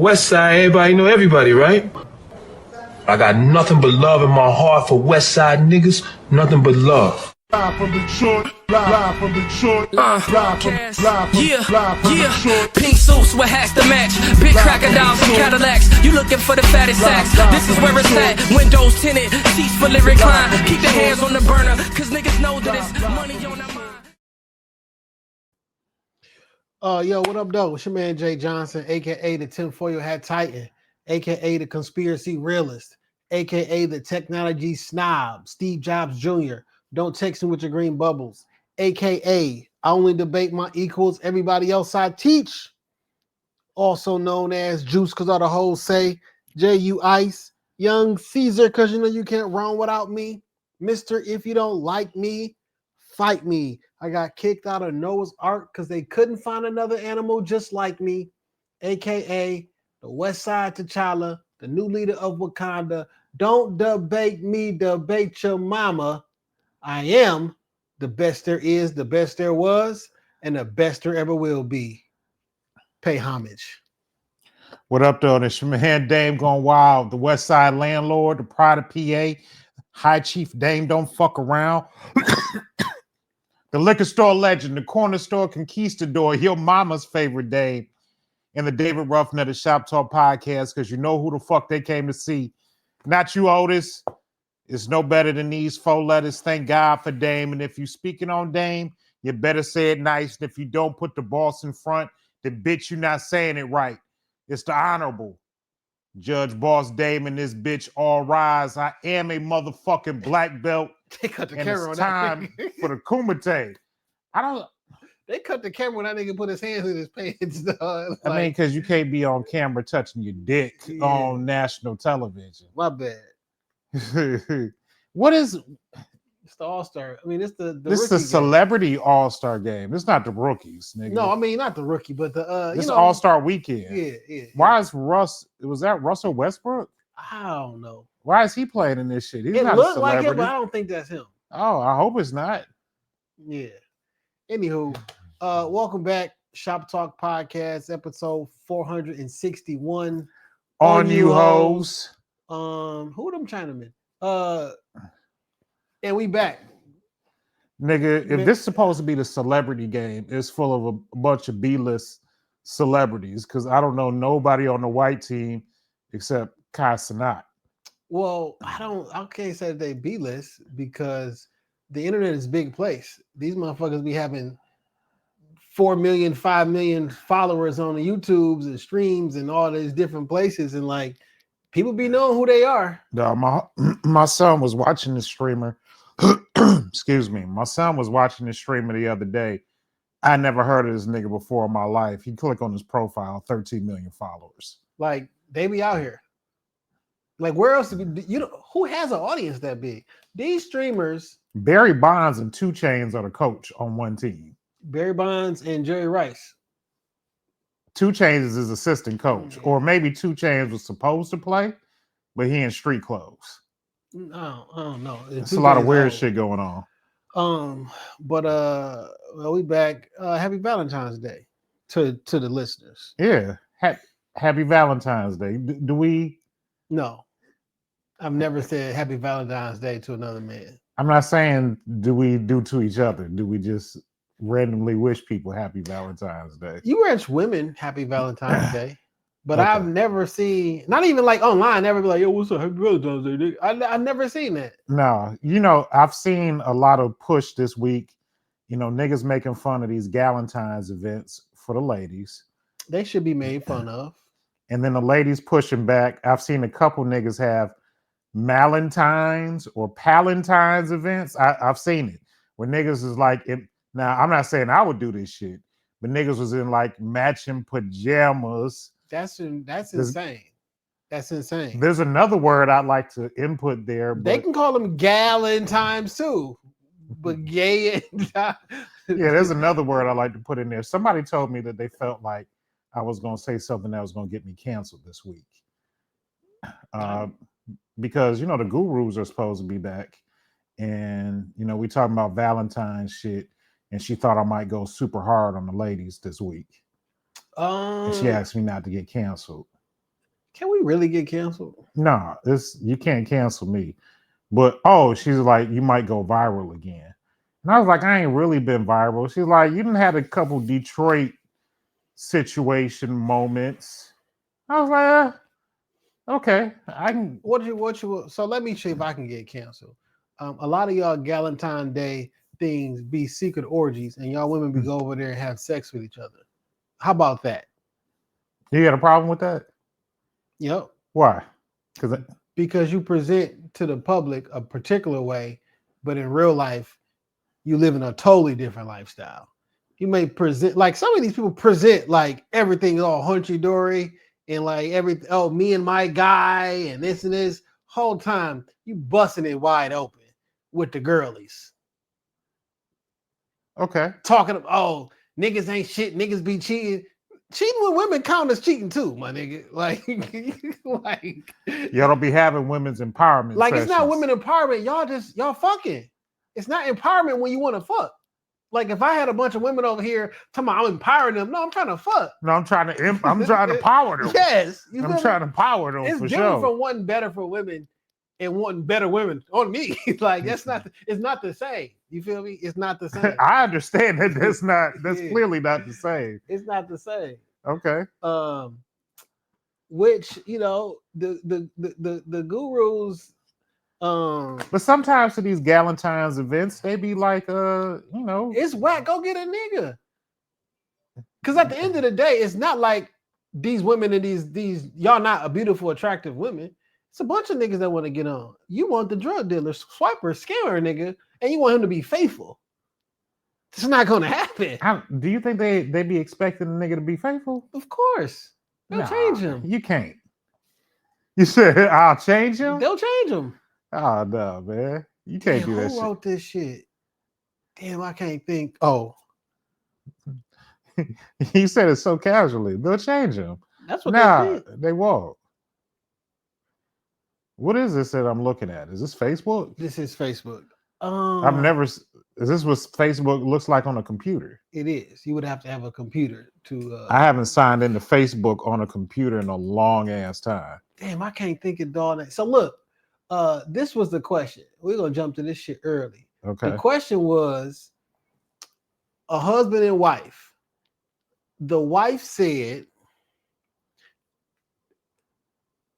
West Side, everybody know everybody, right? I got nothing but love in my heart for West Side niggas, nothing but love. Live from Detroit, live from Detroit, live from Detroit. Pink suits with hats to match, big crocodiles and Cadillacs. You looking for the fattest sacks? This is where it's at. Windows tinted, seats fully reclined. Keep the hands on the burner, cause niggas know that it's money on their mind. Yo, what up, though? It's your man Jay Johnson, aka the tinfoil hat titan, aka the conspiracy realist, aka the technology snob, Steve Jobs Jr. Don't text me with your green bubbles, aka I only debate my equals, everybody else I teach. Also known as Juice, cause all the hoes say J.U. Ice, Young Caesar, cause you know you can't run without me. Mr. If you don't like me, fight me. I got kicked out of Noah's Ark because they couldn't find another animal just like me, aka the West Side T'Challa, the new leader of Wakanda. Don't debate me, debate your mama. I am the best there is, the best there was, and the best there ever will be. Pay homage. What up, though? This your man Dame going wild. The West Side landlord, the pride of PA, High Chief Dame don't fuck around. The liquor store legend, the corner store conquistador, your mama's favorite Dame, and the David Ruffin of the Shop Talk Podcast, because you know who the fuck they came to see. Not you, Otis. It's no better than these 4 letters. Thank God for Dame. And if you speaking on Dame, you better say it nice. And if you don't put the boss in front, then bitch, you're not saying it right. It's the Honorable Judge Boss Dame and this bitch. All rise. I am a motherfucking black belt. They cut the and camera it's on time that. for the Kumite. They cut the camera when that nigga put his hands in his pants. Dog. I mean, because you can't be on camera touching your dick on national television. My bad. What is It's the All-Star. I mean, it's the this is the celebrity All-Star game. It's not the rookies, nigga. No, I mean not the rookie, but the this All-Star weekend. Yeah. Why is was that Russell Westbrook? I don't know. Why is he playing in this shit? He's It not looked a like celebrity. it, but I don't think that's him. Oh, I hope it's not. Yeah. Anywho, welcome back. Shop Talk Podcast, episode 461. On you hoes. Who them Chinamen? And we back. Nigga, if this is supposed to be the celebrity game, it's full of a bunch of B-list celebrities because I don't know nobody on the white team except Kai Cenat. Well, I can't say they B-list because the internet is a big place. These motherfuckers be having 4 million, 5 million followers on the YouTubes and streams and all these different places, and like people be knowing who they are. No, my son was watching this streamer. Excuse me. My son was watching this streamer the other day. I never heard of this nigga before in my life. He clicked on his profile, 13 million followers. Like they be out here. Like where else? Who has an audience that big? These streamers. Barry Bonds and 2 Chainz are the coach on one team. Barry Bonds and Jerry Rice. 2 Chainz is his assistant coach, or maybe 2 Chainz was supposed to play, but he in street clothes. I don't know. It's a lot of weird shit going on. Well, we back. Happy Valentine's Day to the listeners. Yeah, happy Valentine's Day. Do we? No, I've never said Happy Valentine's Day to another man. I'm not saying do we do to each other. Do we just randomly wish people Happy Valentine's Day? You wish women Happy Valentine's Day, but okay. I've never seen, not even like online, never be like, yo, what's up, Happy Valentine's Day? I've never seen that. No, I've seen a lot of push this week. Niggas making fun of these Galentine's events for the ladies. They should be made fun of. And then the ladies pushing back. I've seen a couple niggas have Malentine's or Palentine's events. I've seen it where niggas is like, now I'm not saying I would do this shit, but niggas was in like matching pajamas. That's insane. That's insane. There's another word I'd like to input there. They can call them Galentine's too, but gay. Yeah, there's another word I'd like to put in there. Somebody told me that they felt like I was going to say something that was going to get me canceled this week. Because, the gurus are supposed to be back. And, we talking about Valentine's shit. And she thought I might go super hard on the ladies this week. And she asked me not to get canceled. Can we really get canceled? Nah, you can't cancel me. But she's like, you might go viral again. And I was like, I ain't really been viral. She's like, you done had a couple Detroit situation moments. I was like, okay, I can. So let me see if I can get canceled. A lot of y'all Valentine Day things be secret orgies, and y'all women be go over there and have sex with each other. How about that? You got a problem with that? Yep. Why? Because you present to the public a particular way, but in real life, you live in a totally different lifestyle. You may present like some of these people present like everything all hunchy dory and like me and my guy and this whole time you busting it wide open with the girlies. Okay. Talking about niggas ain't shit, niggas be cheating. Cheating with women count as cheating too, my nigga. Like y'all don't be having women's empowerment. Like sessions. It's not women empowerment. Y'all fucking. It's not empowerment when you want to fuck. Like if I had a bunch of women over here talking about I'm empowering them. No, I'm trying to fuck. No, I'm trying to power them. Yes. I'm trying to power them. It's for different sure. from wanting better for women and wanting better women on me. Like it's not the same. You feel me? It's not the same. I understand that that's clearly not the same. It's not the same. Okay. Which the gurus but sometimes to these Valentine's events, they be like, it's whack. Go get a nigga. Because at the end of the day, it's not like these women and these y'all not a beautiful, attractive women. It's a bunch of niggas that want to get on. You want the drug dealer, swiper, scammer nigga, and you want him to be faithful. It's not going to happen. Do you think they be expecting a nigga to be faithful? Of course. They'll change him. You can't. You said I'll change him? They'll change him. Oh, no, man. You can't do that shit. Who wrote this shit? Damn, I can't think. Oh. He said it so casually. They'll change him. That's what they did. They won't. What is this that I'm looking at? Is this Facebook? This is Facebook. I've never. Is this what Facebook looks like on a computer? It is. You would have to have a computer to. I haven't signed into Facebook on a computer in a long ass time. Damn, I can't think of all that. So look, this was the question. We're gonna jump to this shit early. Okay. The question was a husband and wife. The wife said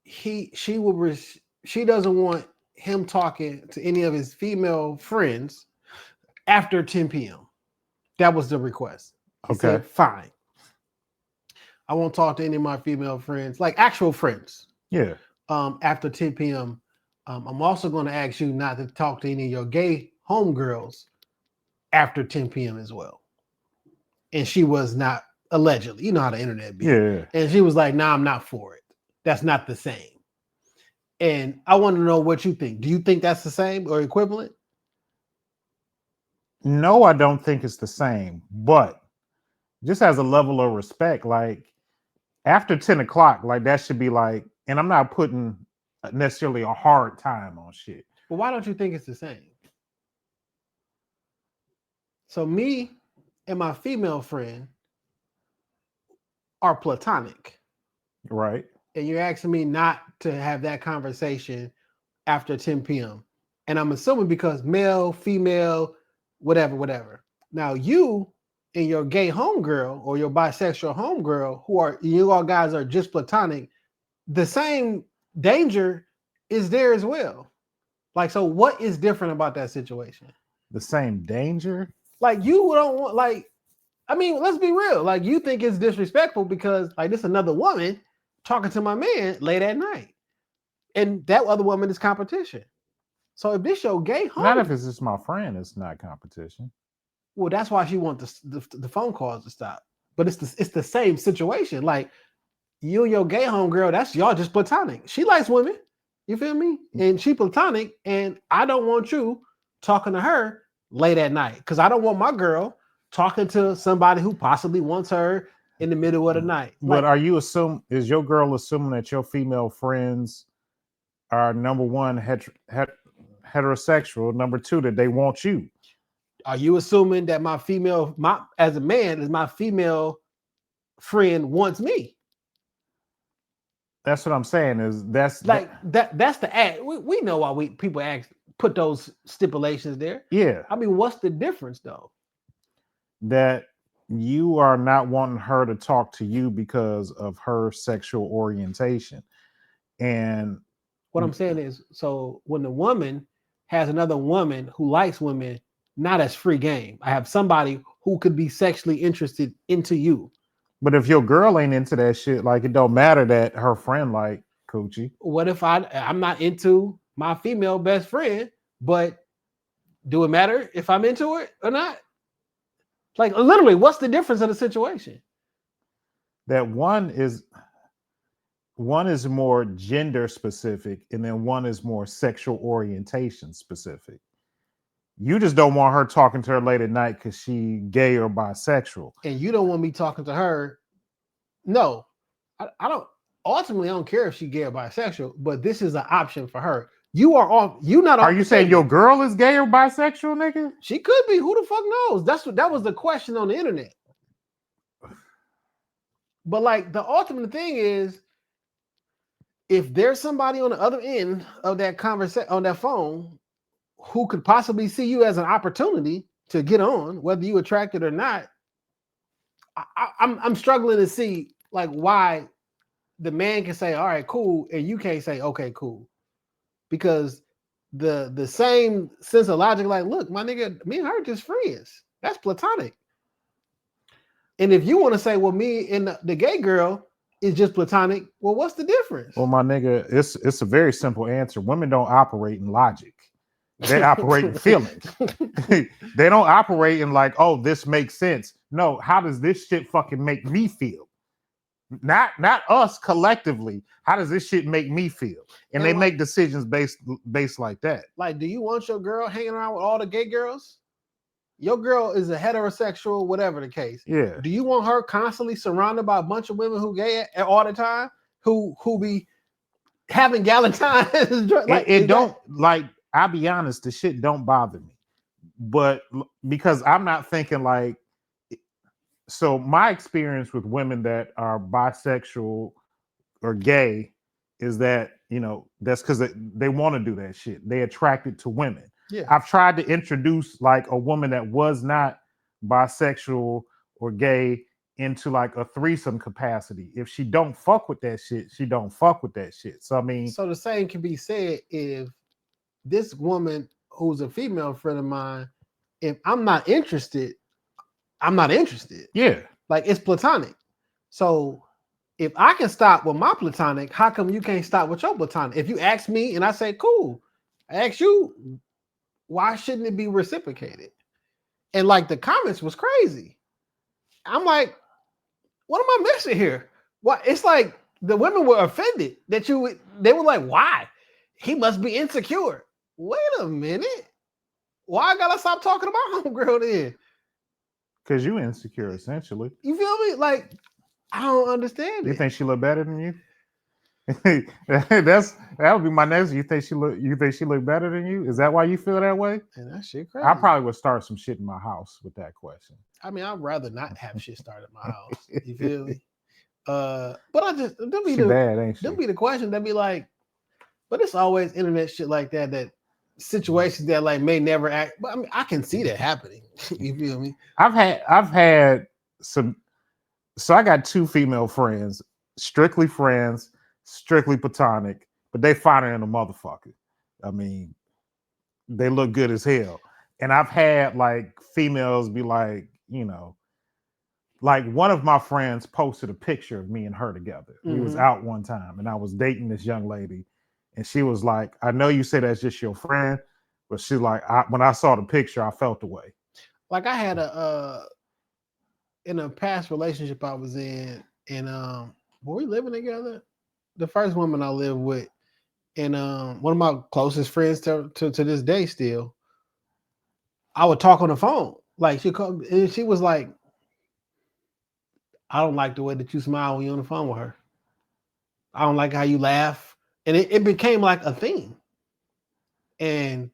she doesn't want him talking to any of his female friends after 10 p.m. That was the request. He said, fine. I won't talk to any of my female friends, like actual friends. Yeah. After 10 p.m. I'm also going to ask you not to talk to any of your gay homegirls after 10 p.m. as well. And she was not, allegedly, you know how the internet be. Yeah. And she was like, nah, I'm not for it. That's not the same. And I want to know what you think. Do you think that's the same or equivalent? No, I don't think it's the same, but just as a level of respect, like after 10 o'clock, like that should be like, and I'm not putting necessarily a hard time on shit. But why don't you think it's the same? So me and my female friend are platonic. Right. And you're asking me not to have that conversation after 10 p.m. And I'm assuming because male, female, whatever. Now you and your gay homegirl or your bisexual homegirl, you all guys are just platonic, the same danger is there as well. Like, so what is different about that situation? The same danger? Like you don't want, like, I mean, let's be real. Like you think it's disrespectful because like this another woman talking to my man late at night. And that other woman is competition. So if this your gay homie, not if it's just my friend, it's not competition. Well, that's why she wants the phone calls to stop. But it's the same situation. Like you and your gay homegirl, that's y'all just platonic. She likes women, you feel me? And she platonic, and I don't want you talking to her late at night because I don't want my girl talking to somebody who possibly wants her in the middle of the night. But are you is your girl assuming that your female friends are number one heterosexual, number two that they want you? Are you assuming that my female friend wants me? That's what I'm saying. That's that's the act. We know why people put those stipulations there. Yeah. I mean, what's the difference though? That you are not wanting her to talk to you because of her sexual orientation. And what I'm saying is, so when the woman has another woman who likes women, not as free game. I have somebody who could be sexually interested into you. But if your girl ain't into that shit, like it don't matter that her friend like coochie. What if I'm not into my female best friend, but do it matter if I'm into it or not? Like literally, what's the difference in the situation? That one is more gender specific, and then one is more sexual orientation specific. You just don't want her talking to her late at night because she gay or bisexual. And you don't want me talking to her. No, I don't. Ultimately, I don't care if she gay or bisexual, but this is an option for her. You are off. You not. Are you saying your girl is gay or bisexual, nigga? She could be. Who the fuck knows? That was the question on the internet. But like the ultimate thing is, if there's somebody on the other end of that conversation on that phone who could possibly see you as an opportunity to get on, whether you attracted or not, I'm struggling to see like why the man can say, all right, cool, and you can't say, okay, cool. Because the same sense of logic, like, look, my nigga, me and her just friends. That's platonic. And if you want to say, well, me and the gay girl is just platonic, well, what's the difference? Well, my nigga, it's a very simple answer. Women don't operate in logic. They operate in feelings. They don't operate in like, oh, this makes sense. No, how does this shit fucking make me feel? Not us collectively. How does this shit make me feel? And they make decisions based like that. Like, do you want your girl hanging around with all the gay girls? Your girl is a heterosexual, whatever the case. Yeah. Do you want her constantly surrounded by a bunch of women who gay all the time, who be having Valentines? Like it don't like. I'll be honest, the shit don't bother me, but because I'm not thinking like. So my experience with women that are bisexual or gay is that, you know, that's because they want to do that shit. They attracted to women. Yeah. I've tried to introduce like a woman that was not bisexual or gay into like a threesome capacity. If she don't fuck with that shit, she don't fuck with that shit. So I mean, so the same can be said if this woman who's a female friend of mine, if I'm not interested, I'm not interested. Yeah. Like it's platonic. So if I can stop with my platonic, how come you can't stop with your platonic? If you ask me and I say, cool, I ask you, why shouldn't it be reciprocated? And like the comments was crazy. I'm like, what am I missing here? What? It's like the women were offended that they were like, why? He must be insecure. Wait a minute. Why I gotta stop talking about homegirl then? Because you insecure, essentially. You feel me? Like, I don't understand it. You think she look better than you? that would be my next. You think she look better than you? Is that why you feel that way? And that shit crazy. I probably would start some shit in my house with that question. I mean, I'd rather not have shit started in my house. You feel me? But I just don't be the question. That'd be like, but it's always internet shit like that situations that like may never act. But I mean, I can see that happening. You feel me? I've had some. So I got two female friends, strictly platonic, but they finer than a motherfucker. I mean, they look good as hell. And I've had like females be like, you know, like one of my friends posted a picture of me and her together. We was out one time and I was dating this young lady. And she was like, I know you say that's just your friend, but she's like, when I saw the picture, I felt the way. Like I had in a past relationship I was in, and were we living together? The first woman I lived with, and one of my closest friends to this day still, I would talk on the phone. Like she come and she was like, I don't like the way that you smile when you're on the phone with her. I don't like how you laugh. And it became like a thing. And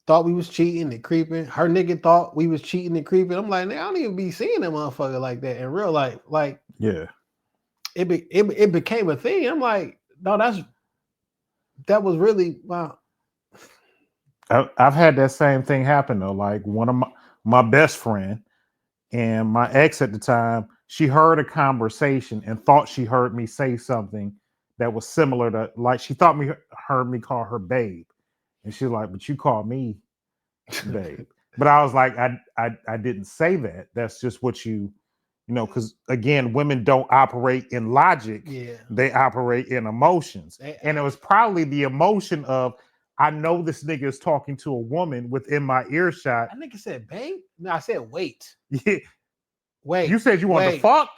thought we was cheating and creeping. Her nigga thought we was cheating and creeping. I'm like, I don't even be seeing that motherfucker like that in real life. Like, yeah. it became a thing. I'm like, no, that was really wow. I've had that same thing happen though. Like one of my best friend and my ex at the time, she heard a conversation and thought she heard me say something that was similar to, like, she thought heard me call her babe, and she's like, "But you call me babe." But I was like, I didn't say that. That's just what you know, because again, women don't operate in logic. Yeah. They operate in emotions. And it was probably the emotion of, I know this nigga is talking to a woman within my earshot. I think it said babe. No, I said wait. Yeah. Wait. You said you wanted to fuck?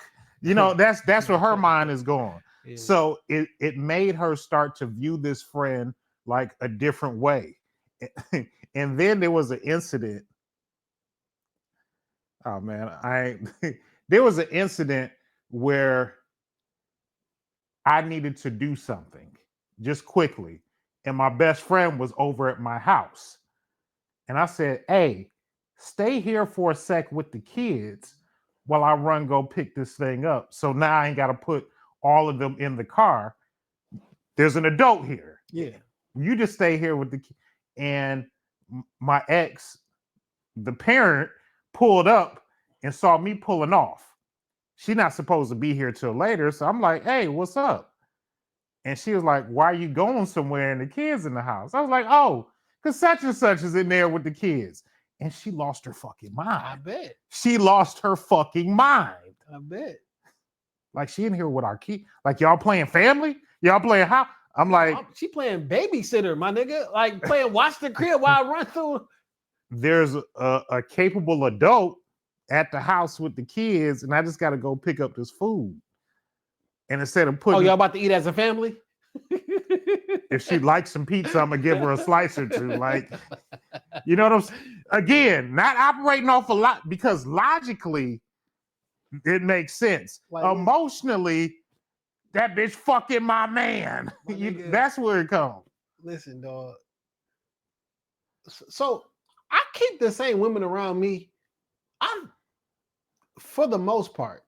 You know, that's where her mind is going. Yeah. So it made her start to view this friend like a different way. And then there was an incident. Oh man, there was an incident where I needed to do something just quickly. And my best friend was over at my house. And I said, "Hey, stay here for a sec with the kids while I run go pick this thing up. So now I ain't got to put all of them in the car. There's an adult here. Yeah. You just stay here with the kids." And my ex, the parent, pulled up and saw me pulling off. She's not supposed to be here till later. So I'm like, "Hey, what's up?" And she was like, "Why are you going somewhere and the kids in the house?" I was like, "Oh, because such and such is in there with the kids." And she lost her fucking mind. I bet. She lost her fucking mind. I bet. Like, she in here with our kid. Like, y'all playing family? Y'all playing how? I'm like, she playing babysitter, my nigga. Like playing watch the crib while I run through. There's a capable adult at the house with the kids, and I just got to go pick up this food. And instead of putting, y'all about to eat as a family? If she likes some pizza, I'm gonna give her a slice or two. Like, you know what I'm saying? Again, not operating off a lot, because logically it makes sense. Like, emotionally, that bitch fucking my man. That's where it comes. Listen, dog. So I keep the same women around me. For the most part.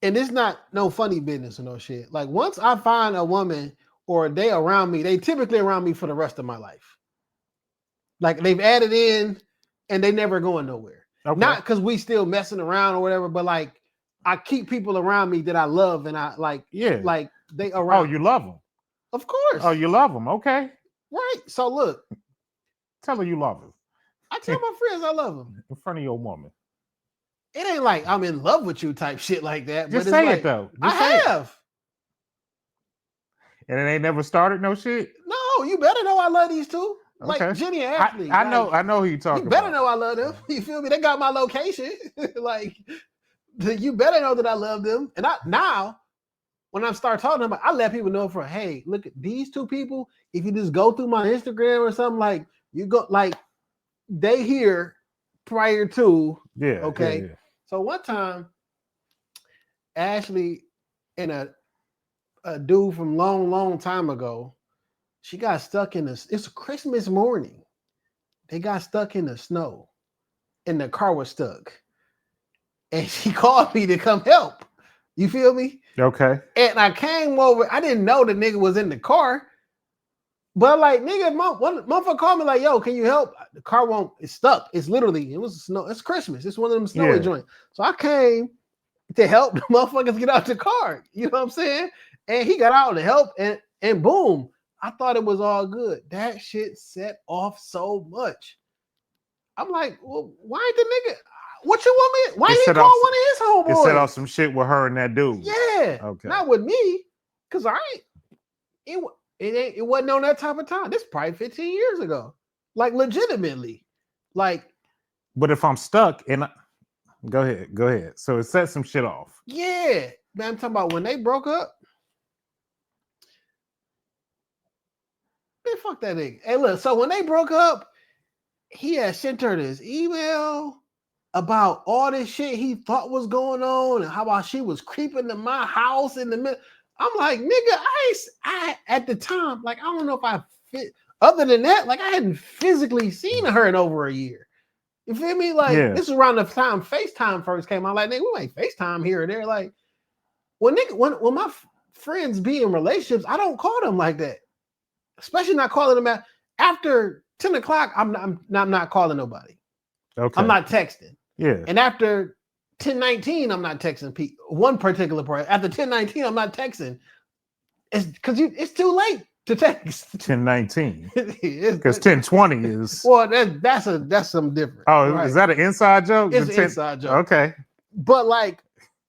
And it's not no funny business or no shit. Like, once I find a woman or they around me, they typically around me for the rest of my life. Like, they've added in and they never going nowhere. Okay. Not because we still messing around or whatever, but like, I keep people around me that I love, and I like, like they around. Oh, you love them? Of course. Oh, you love them? Okay. Right. So look. Tell her you love them. I tell my friends I love them. In front of your woman. It ain't like I'm in love with you type shit like that. Just but say like, it though. I have. And it ain't never started no shit? No, you better know I love these two. Okay. Like Jenny and Ashley. I know who you talking about. You better know I love them. You feel me? They got my location. Like, you better know that I love them. And now, when I start talking to them, I let people know hey, look at these two people. If you just go through my Instagram or something, like, you go, like, they here prior to. Yeah. Okay. Yeah. So one time, Ashley and a dude from long time ago, she got stuck in it's a Christmas morning. They got stuck in the snow and the car was stuck. And she called me to come help. You feel me? Okay. And I came over. I didn't know the nigga was in the car. But like, nigga, one motherfucker called me like, "Yo, can you help? The car it's stuck. It's literally, it was snow. It's Christmas. It's one of them snowy joints." So I came to help the motherfuckers get out the car. You know what I'm saying? And he got out to help, and boom, I thought it was all good. That shit set off so much. I'm like, well, why ain't the nigga? What you want me? Why didn't he call one of his homeboys? It set off some shit with her and that dude. Yeah. Okay. Not with me, because it wasn't on that type of time. This is probably 15 years ago. Like, legitimately. Like. But if I'm stuck and go ahead. So it set some shit off. Yeah. Man, I'm talking about when they broke up. Man, fuck that nigga. Hey, look, so when they broke up, he had sent her this email about all this shit he thought was going on and how about she was creeping to my house in the middle. I'm like, nigga, I at the time, like, I don't know if I fit. Other than that, like, I hadn't physically seen her in over a year. You feel me? Like, This is around the time FaceTime first came out. Like, nigga, we ain't FaceTime here or there. Like, when my friends be in relationships, I don't call them like that. Especially not calling them after 10 o'clock. I'm not calling nobody. Okay. I'm not texting. Yeah. And after 10:19, I'm not texting people. One particular person. After 10:19, I'm not texting. It's because it's too late to text. 10:19. Because 10:20 is. Well, that's something different. Oh, right? Is that an inside joke? It's an inside joke. Okay. But like,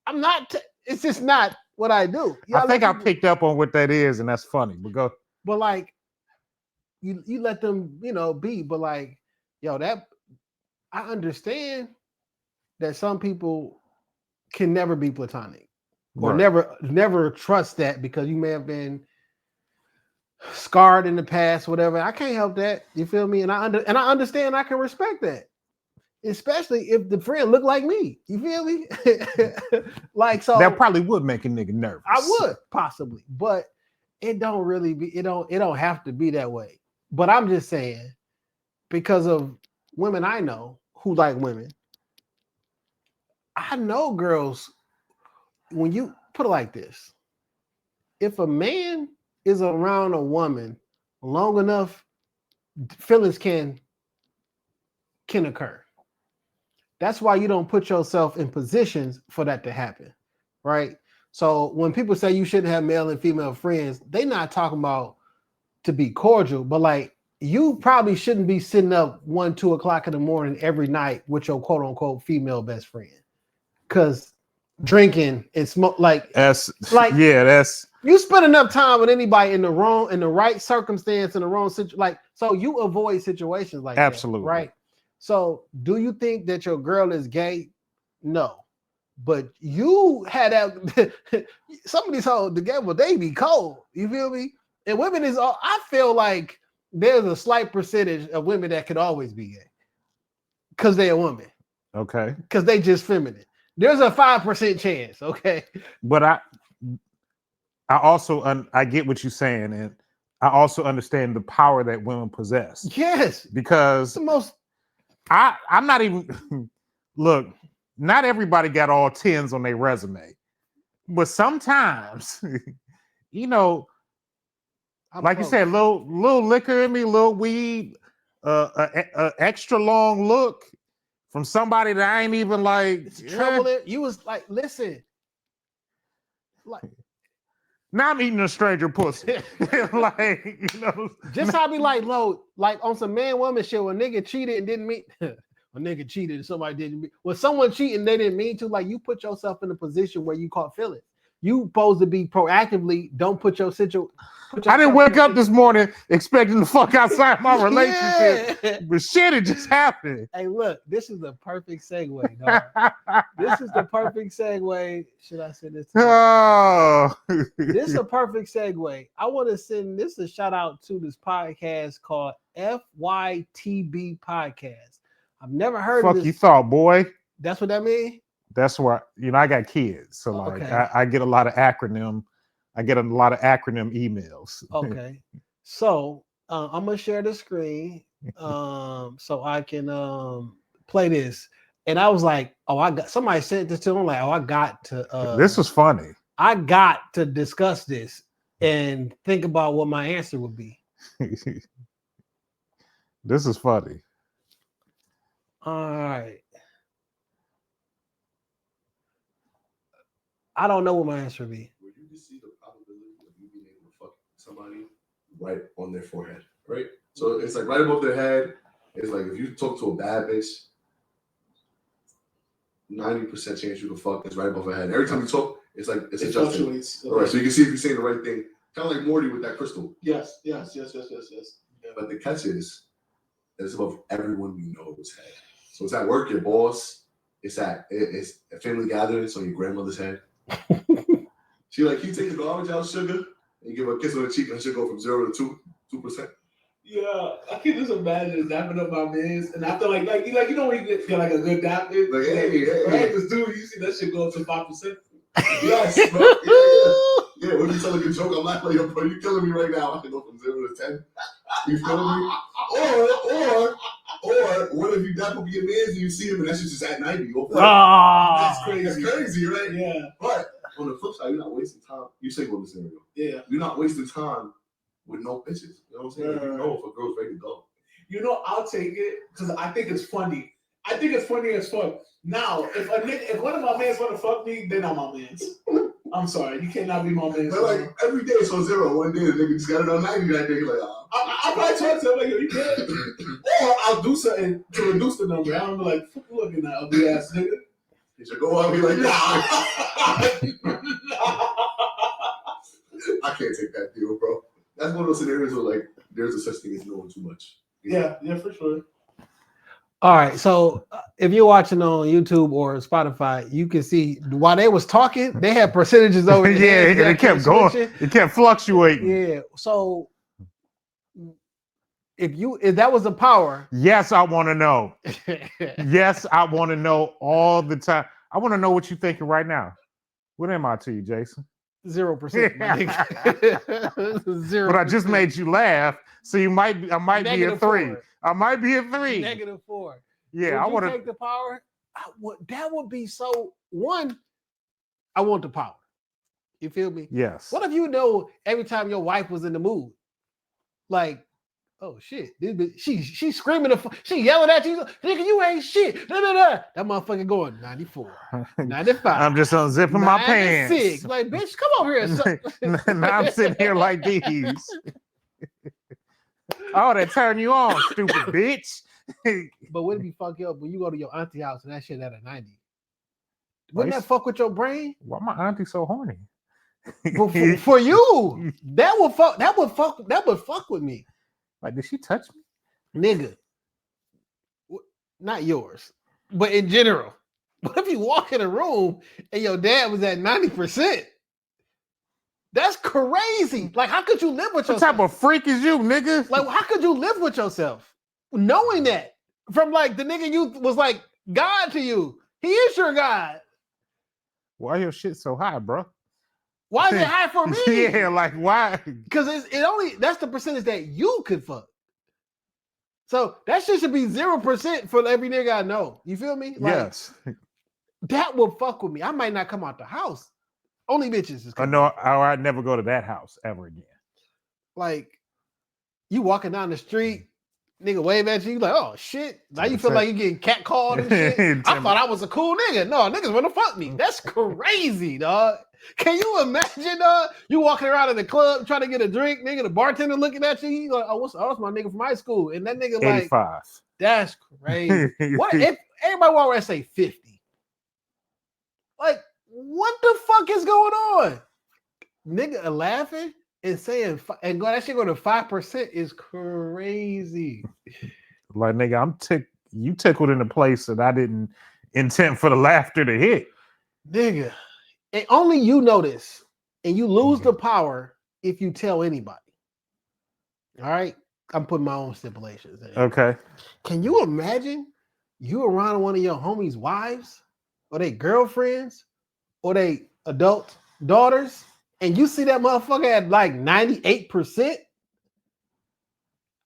I'm not. It's just not what I do. I think I picked up on what that is, and that's funny. But go. But like, you let them, be. But like, that I understand that some people can never be platonic, or never trust that because you may have been scarred in the past, whatever. I can't help that. You feel me? And I understand. I can respect that, especially if the friend look like me. You feel me? Like, so that probably would make a nigga nervous. I would possibly, but it don't really be. It don't have to be that way. But I'm just saying, because of women I know who like women, I know girls. When you put it like this, if a man is around a woman long enough, feelings can occur. That's why you don't put yourself in positions for that to happen, right? So when people say you shouldn't have male and female friends, they're not talking about to be cordial, but like, you probably shouldn't be sitting up 1, 2 o'clock in the morning every night with your quote unquote female best friend, because drinking and smoke, that's you spend enough time with anybody in the right circumstance, in the wrong situation, like, so you avoid situations like absolutely that, right? So do you think that your girl is gay? No, but you had that. Some of these hoes together, they be cold. You feel me? And women is all. I feel like there's a slight percentage of women that could always be gay because they're a woman. Okay. Because they just feminine. There's a 5% chance. Okay. But I also I get what you're saying, and I also understand the power that women possess. Yes. Because I'm not even look. Not everybody got all 10s on their resume, but sometimes, like you said, little liquor in me, little weed, extra long look from somebody that I ain't even like. Trouble. You was like, listen, like, now I'm eating a stranger pussy. Like, just how I be like, like on some man woman shit, when nigga cheated and didn't mean. When nigga cheated and somebody didn't mean. When someone cheating, they didn't mean to. Like, you put yourself in a position where you caught feelings. You supposed to be proactively. Don't put your situation. I didn't wake up this morning expecting to fuck outside my relationship, but shit, it just happened. Hey, look, this is the perfect segue, dog. This is the perfect segue. Should I say this? Oh, this is a perfect segue. I want to send this a shout out to this podcast called FYTB Podcast. I've never heard of this. Fuck you thought, boy. That's what that means? That's where I got kids, so like I get a lot of acronym. I get a lot of acronym emails. Okay, so I'm gonna share the screen so I can play this. And I was like, somebody sent this to me. I'm like, I got to. This was funny. I got to discuss this and think about what my answer would be. This is funny. All right. I don't know what my answer would be. Where you can see the probability of you being able to fuck somebody right on their forehead, right? So it's like right above their head. It's like if you talk to a bad bitch, 90% chance you can fuck is right above her head. Every time you talk, it's like it's adjusting. All right, so you can see if you're saying the right thing. Kind of like Morty with that crystal. Yes. Yeah, but the catch is it's above everyone you know's head. So it's at work, your boss. It's a family gathering, so your grandmother's head. She like, you take the garbage out, sugar, and you give her a kiss on the cheek, and she'll go from 0 to 2%. Yeah, I can just imagine dapping up my mans, and after like you know when you get like a good dap, like hey, this dude, you see that shit go up to 5%. Yes, bro. Yeah. When you tell a good joke, I'm laughing like, bro, you killing me right now. I can go from 0 to 10. You feel me? Or what if you dap up your mans and you see him and that shit's just at 90? Oh, that's crazy, right? Yeah. But on the flip side, you're not wasting time. You say on the scenario. Yeah. You're not wasting time with no bitches. You know what I'm saying? You know if a girl's ready to go. You know, I'll take it because I think it's funny. I think it's funny as fuck. Now, if one of my mans want to fuck me, then I'm my mans. I'm sorry, you cannot be my mans. But like every day it's on 0. One day the nigga just got it on 90 that day. Like, I'll probably talk to him like, yo, you good? Or I'll do something to reduce the number. I'm like, fuck you looking at ugly ass nigga. he should go out and be like, nah. I can't take that deal, bro. That's one of those scenarios where like there's a such thing as knowing too much. Yeah, for sure. All right, so if you're watching on YouTube or Spotify, you can see while they was talking, they had percentages over yeah, there. it kept going. It kept fluctuating. Yeah, so if that was a power, yes, I want to know. Yes, I want to know all the time. I want to know what you're thinking right now. What am I to you, Jason? 0%. my nigga. 0%. But I just made you laugh, so I might be a 3. -4. I might be a 3. -4. Yeah, I want to take the power. That would be so. One, I want the power. You feel me? Yes. What if you know every time your wife was in the mood, like, oh shit, she's screaming, she yelling at you, nigga, you ain't shit. Da, da, da. That motherfucker going 94, 95. I'm just unzipping my 96. pants. Like, bitch, come over here. Now I'm sitting here like these. Oh, that turn you on, stupid bitch. But wouldn't it be fuck you up when you go to your auntie house and that shit at a 90? Wouldn't that fuck with your brain? Why my auntie so horny? For you, that would fuck with me. Like, did she touch me? Nigga. Not yours, but in general. What if you walk in a room and your dad was at 90%? That's crazy. Like, how could you live with yourself? What type of freak is you, nigga? Like, how could you live with yourself? Knowing that from like the nigga you was like God to you. He is your God. Why your shit so high, bro? Why is it high for me? Yeah, like why? Because that's the percentage that you could fuck. So that shit should be 0% for every nigga I know. You feel me? Like, yes. That will fuck with me. I might not come out the house. Only bitches is coming. No, I'd never go to that house ever again. Like, you walking down the street, nigga wave at you, like, oh shit. Now you feel like you getting catcalled and shit. I thought I was a cool nigga. No, niggas wanna fuck me. That's crazy, dog. Can you imagine, dog? You walking around in the club trying to get a drink, nigga, the bartender looking at you, he's like, oh, what's my nigga from high school? And that nigga 85. like, that's crazy. What if everybody walk around and say 50? Like, what the fuck is going on? Nigga laughing and saying, and that shit go to 5% is crazy. Like, nigga, you tickled in a place that I didn't intend for the laughter to hit. Nigga, and only you know this, and you lose the power if you tell anybody. All right? I'm putting my own stipulations in. Okay. Can you imagine you around one of your homies' wives or they girlfriends or they adult daughters and you see that motherfucker at like 98%?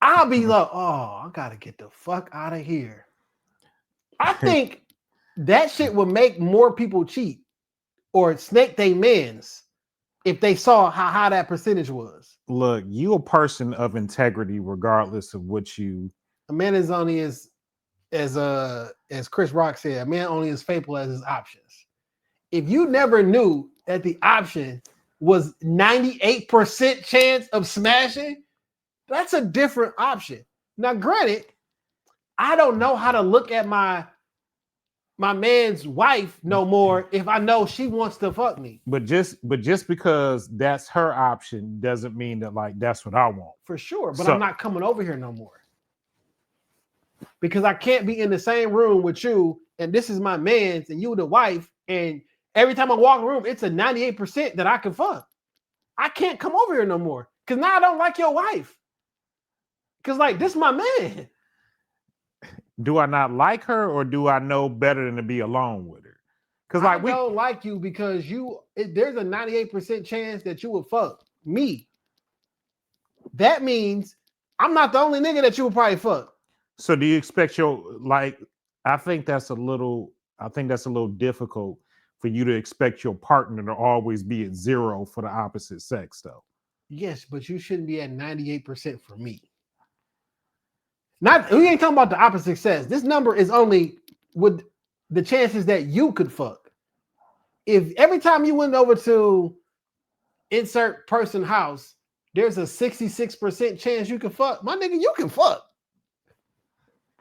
I'll be like, oh, I gotta get the fuck out of here. I think that shit would make more people cheat or snake they mans if they saw how high that percentage was. Look, you a person of integrity regardless of what you... A man is only as Chris Rock said, a man only as faithful as his options. If you never knew that the option was 98% chance of smashing, that's a different option. Now, granted, I don't know how to look at my man's wife no more if I know she wants to fuck me. But just because that's her option doesn't mean that like that's what I want. For sure, but I'm not coming over here no more. Because I can't be in the same room with you, and this is my man's, and you the wife, and every time I walk in the room, it's a 98% that I can fuck. I can't come over here no more. Because now I don't like your wife. Because, like, this is my man. Do I not like her, or do I know better than to be alone with her? Because like I don't like you because there's a 98% chance that you would fuck me. That means I'm not the only nigga that you would probably fuck. So do you expect I think that's a little difficult for you to expect your partner to always be at 0 for the opposite sex, though. Yes, but you shouldn't be at 98% for me. Not we ain't talking about the opposite sex. This number is only with the chances that you could fuck. If every time you went over to insert person house, there's a 66% chance you can fuck, my nigga, you can fuck.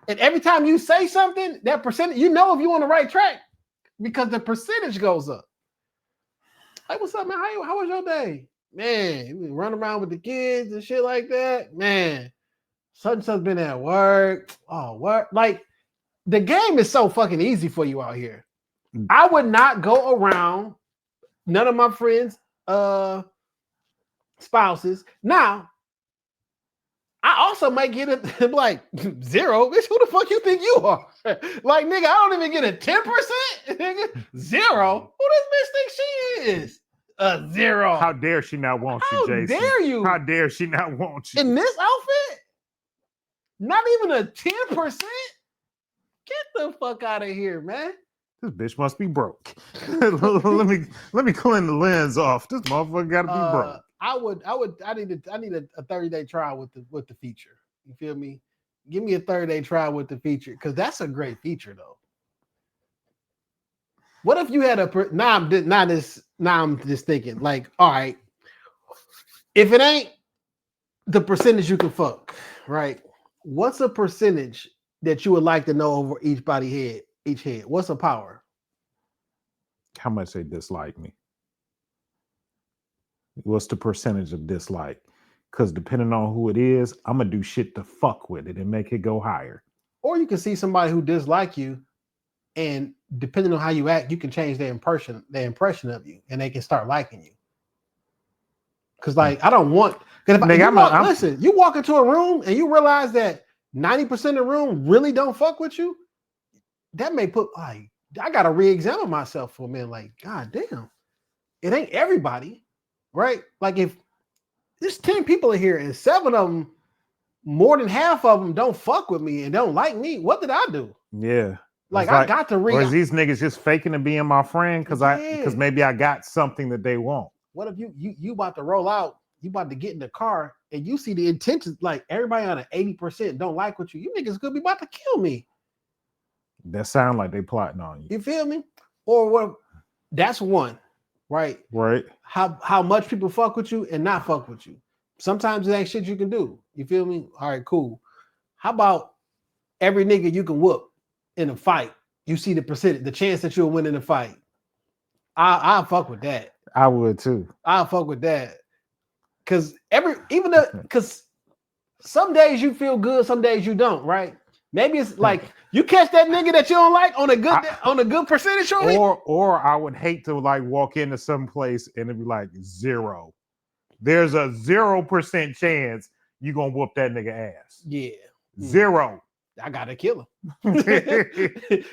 And every time you say something, that percentage, you know if you're on the right track because the percentage goes up. Hey, what's up, man? How was your day? Man, you run around with the kids and shit like that. Man, such and such been at work. Oh, work. Like, the game is so fucking easy for you out here. I would not go around none of my friends' spouses. Now, I also might get it like 0. Bitch, who the fuck you think you are? Like, nigga, I don't even get a 10%. Nigga, 0. Who this bitch think she is? A 0. How dare she not want you, Jason? How dare you? How dare she not want you? In this outfit? Not even a 10%? Get the fuck out of here, man. This bitch must be broke. let me clean the lens off. This motherfucker gotta be broke. I need a 30-day trial with the feature. You feel me? Give me a 30-day trial with the feature, because that's a great feature though. What if you had now I'm just thinking, like, all right, if it ain't the percentage you can fuck, right? What's a percentage that you would like to know over each head? What's a power? How much they dislike me? What's the percentage of dislike? Because depending on who it is, I'm gonna do shit to fuck with it and make it go higher. Or you can see somebody who dislike you, and depending on how you act, you can change their impression of you, and they can start liking you. Because, like, I don't want. Listen, you walk into a room and you realize that 90% of the room really don't fuck with you. That may put, like, I gotta re-examine myself for a minute. Like, god damn, it ain't everybody, right? Like, if there's 10 people in here and 7 of them, more than half of them don't fuck with me and don't like me, what did I do? Yeah. Like, I got to or is these niggas just faking to being my friend because maybe I got something that they want? What if you about to roll out, you about to get in the car and you see the intentions, like everybody on an 80% don't like what you niggas could be about to kill me. That sound like they plotting on you. You feel me? Or what? That's one, right? Right. How much people fuck with you and not fuck with you. Sometimes it ain't shit you can do. You feel me? All right, cool. How about every nigga you can whoop in a fight? You see the percentage, the chance that you'll win in a fight. I'll fuck with that. I would too. I'll fuck with that. Cause some days you feel good, some days you don't, right? Maybe it's like you catch that nigga that you don't like on a good percentage, or I would hate to like walk into some place and it'd be like 0. There's a 0% chance you gonna whoop that nigga ass. Yeah, 0. I gotta kill him.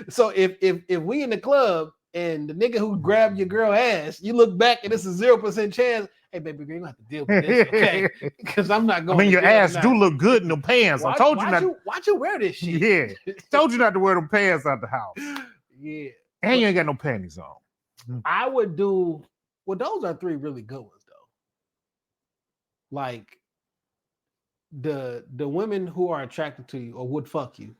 So if we in the club and the nigga who grabbed your girl ass, you look back and it's a 0% chance. Hey, baby girl, you have to deal with this, okay? Because I'm not going. I mean, your ass do look good in the pants. I told you not. Why'd you wear this shit? Yeah, told you not to wear them pants out the house. Yeah, and you ain't got no panties on. I would do. Well, those are 3 really good ones, though. Like the women who are attracted to you or would fuck you,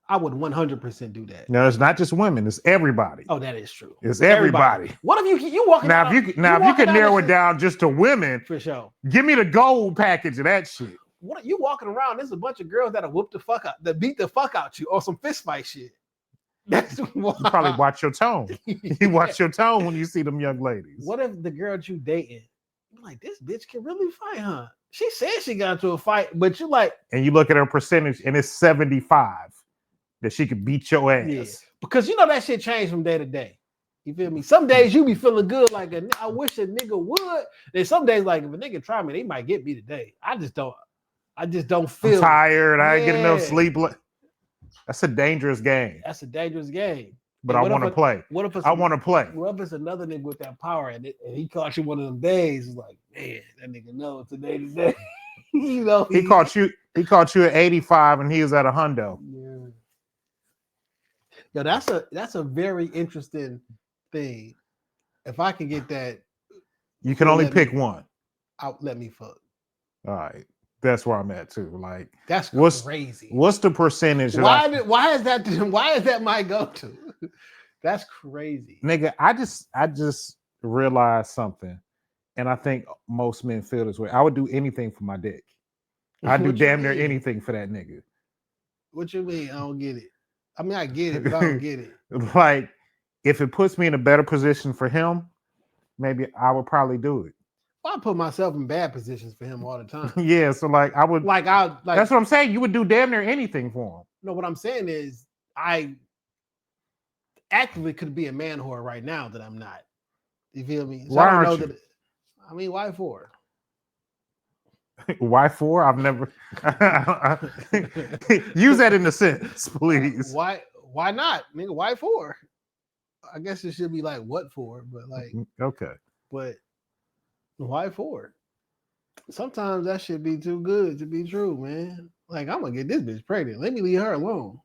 I would 100% do that. No, it's not just women; it's everybody. Oh, that is true. It's everybody. What if you walking now? If you could narrow it down just to women, for sure. Give me the gold package of that shit. What you walking around? There's a bunch of girls that'll whoop the fuck out, that beat the fuck out you, or some fist fight shit. That's you probably watch your tone. You watch your tone when you see them young ladies. What if the girl you dating, you're like, this bitch can really fight, huh? She said she got into a fight, but you like, and you look at her percentage, and it's 75. That she could beat your ass. Yeah. Because you know that shit changed from day to day. You feel me? Some days you be feeling good, like I wish a nigga would. Then some days, like if a nigga try me, they might get me today. I just don't feel I'm tired. I ain't getting enough sleep. That's a dangerous game. That's a dangerous game. But I want to play. What if I want to play? What if it's another nigga with that power and he caught you one of them days? It's like, man, that nigga knows today. You know, he caught you at 85 and he was at 100. Yeah. Yo, that's a very interesting thing. If I can get that, You can only pick one. Let me fuck. All right. That's where I'm at too. Like That's crazy. What's the percentage? Why is that my go-to? That's crazy. Nigga, I just realized something. And I think most men feel this way. I would do anything for my dick. I'd do damn near anything for that nigga. What you mean? I don't get it. I mean, I get it, but I don't get it. Like, if it puts me in a better position for him, maybe I would probably do it. Well, I put myself in bad positions for him all the time. Yeah, so like I would that's what I'm saying. You would do damn near anything for him. No, what I'm saying is I actively could be a man whore right now that I'm not. You feel me? So Why I don't aren't know you? that. I mean, why for? Why for? I've never use that in a sentence, please. Why not? Nigga, why for? I guess it should be like what for, but like okay. But why for? Sometimes that should be too good to be true, man. Like, I'm gonna get this bitch pregnant. Let me leave her alone.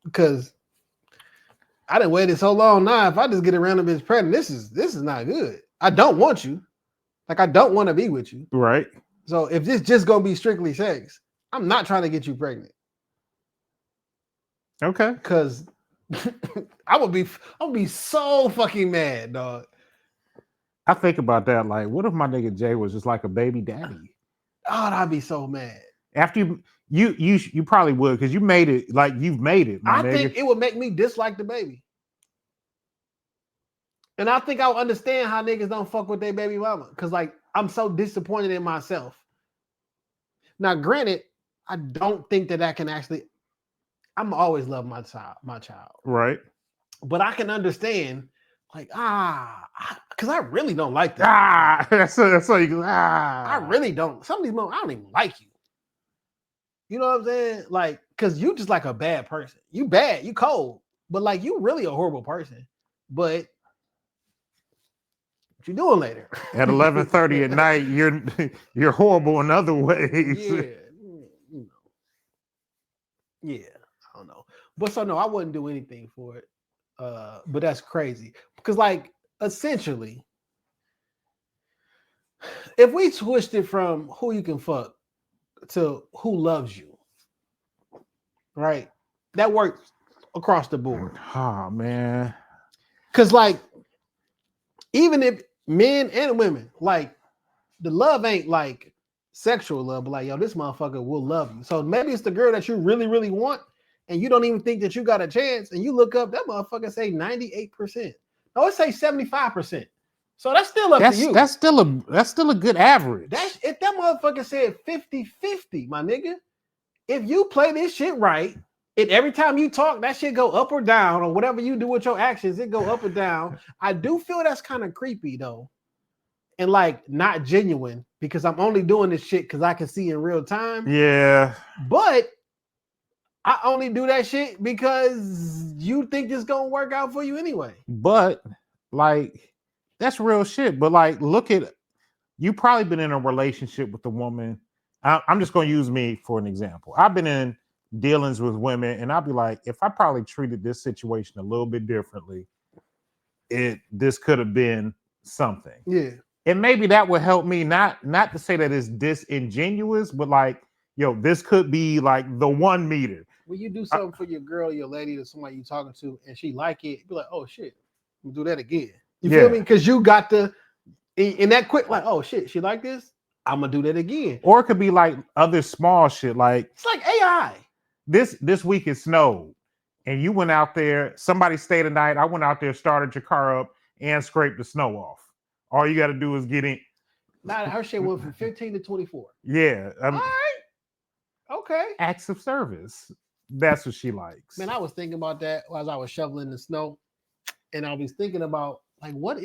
Because I done waited so long now. If I just get a random bitch pregnant, this is not good. I don't want you. Like, I don't want to be with you. Right. So if this just gonna be strictly sex, I'm not trying to get you pregnant. Okay. Because I would be so fucking mad, dog. I think about that. Like, what if my nigga Jay was just like a baby daddy? Oh, I'd be so mad. After you probably would, because you made it. Like, you've made it. I think it would make me dislike the baby. And I think I'll understand how niggas don't fuck with their baby mama. Because, like, I'm so disappointed in myself. Now, granted, I don't think that can actually... I'm always love my child. Right. But I can understand, like, because I really don't like that. That's all you go. I really don't. Some of these moments, I don't even like you. You know what I'm saying? Like, because you just like a bad person. You bad, you cold. But, like, you really a horrible person. But what you doing later? At 11:30 at night, you're horrible in other ways. Yeah. Yeah. I don't know. But so no, I wouldn't do anything for it. But that's crazy. Because, like, essentially, if we switched it from who you can fuck to who loves you, right? That works across the board. Oh man. Because, like, even if men and women, like, the love ain't like sexual love, but like, yo, this motherfucker will love you. So maybe it's the girl that you really, really want, and you don't even think that you got a chance, and you look up, that motherfucker say 98%. No, let's say 75%. So that's still up to you. That's still a good average. That's if that motherfucker said 50-50, my nigga. If you play this shit right, and every time you talk, that shit go up or down, or whatever you do with your actions, it go up or down. I do feel that's kind of creepy though. And like not genuine, because I'm only doing this shit because I can see in real time. Yeah. But I only do that shit because you think it's gonna work out for you anyway. But like, that's real shit. But like, look at, you probably been in a relationship with a woman. I'm just gonna use me for an example. I've been in dealings with women, and I'll be like, if I probably treated this situation a little bit differently, this could have been something. Yeah. And maybe that would help me, not to say that it's disingenuous, but like, yo, this could be like the 1 meter. When you do something for your girl, your lady, or somebody you talking to, and she like it, you be like, oh shit, we'll do that again. You feel me? Because you got in that quick, like, oh shit, she like this? I'm gonna do that again. Or it could be like other small shit, like it's like AI. This week it snowed, and you went out there, somebody stayed a night, I went out there, started your car up, and scraped the snow off. All you got to do is get in. Now her shit went from 15 to 24. Yeah. All right. Okay. Acts of service. That's what she likes. Man, I was thinking about that as I was shoveling the snow. And I was thinking about, like, what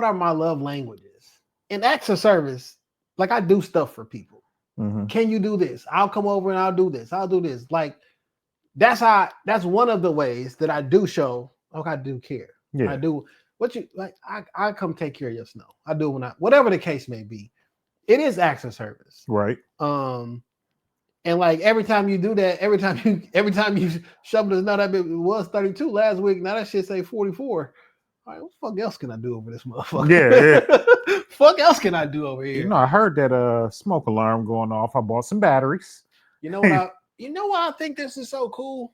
are my love languages? In acts of service, like, I do stuff for people. Mm-hmm. Can you do this? I'll come over and I'll do this. I'll do this. Like, that's one of the ways that I do show, I do care. Yeah. I do. What you like? I come take care of your snow. I do whatever the case may be. It is acts of service, right? And like every time you do that, every time you shovel this nut up, it was 32 last week. Now that shit say 44. All right, what the fuck else can I do over this motherfucker? Yeah. Fuck else can I do over here? You know, I heard that smoke alarm going off. I bought some batteries. You know what I think this is so cool?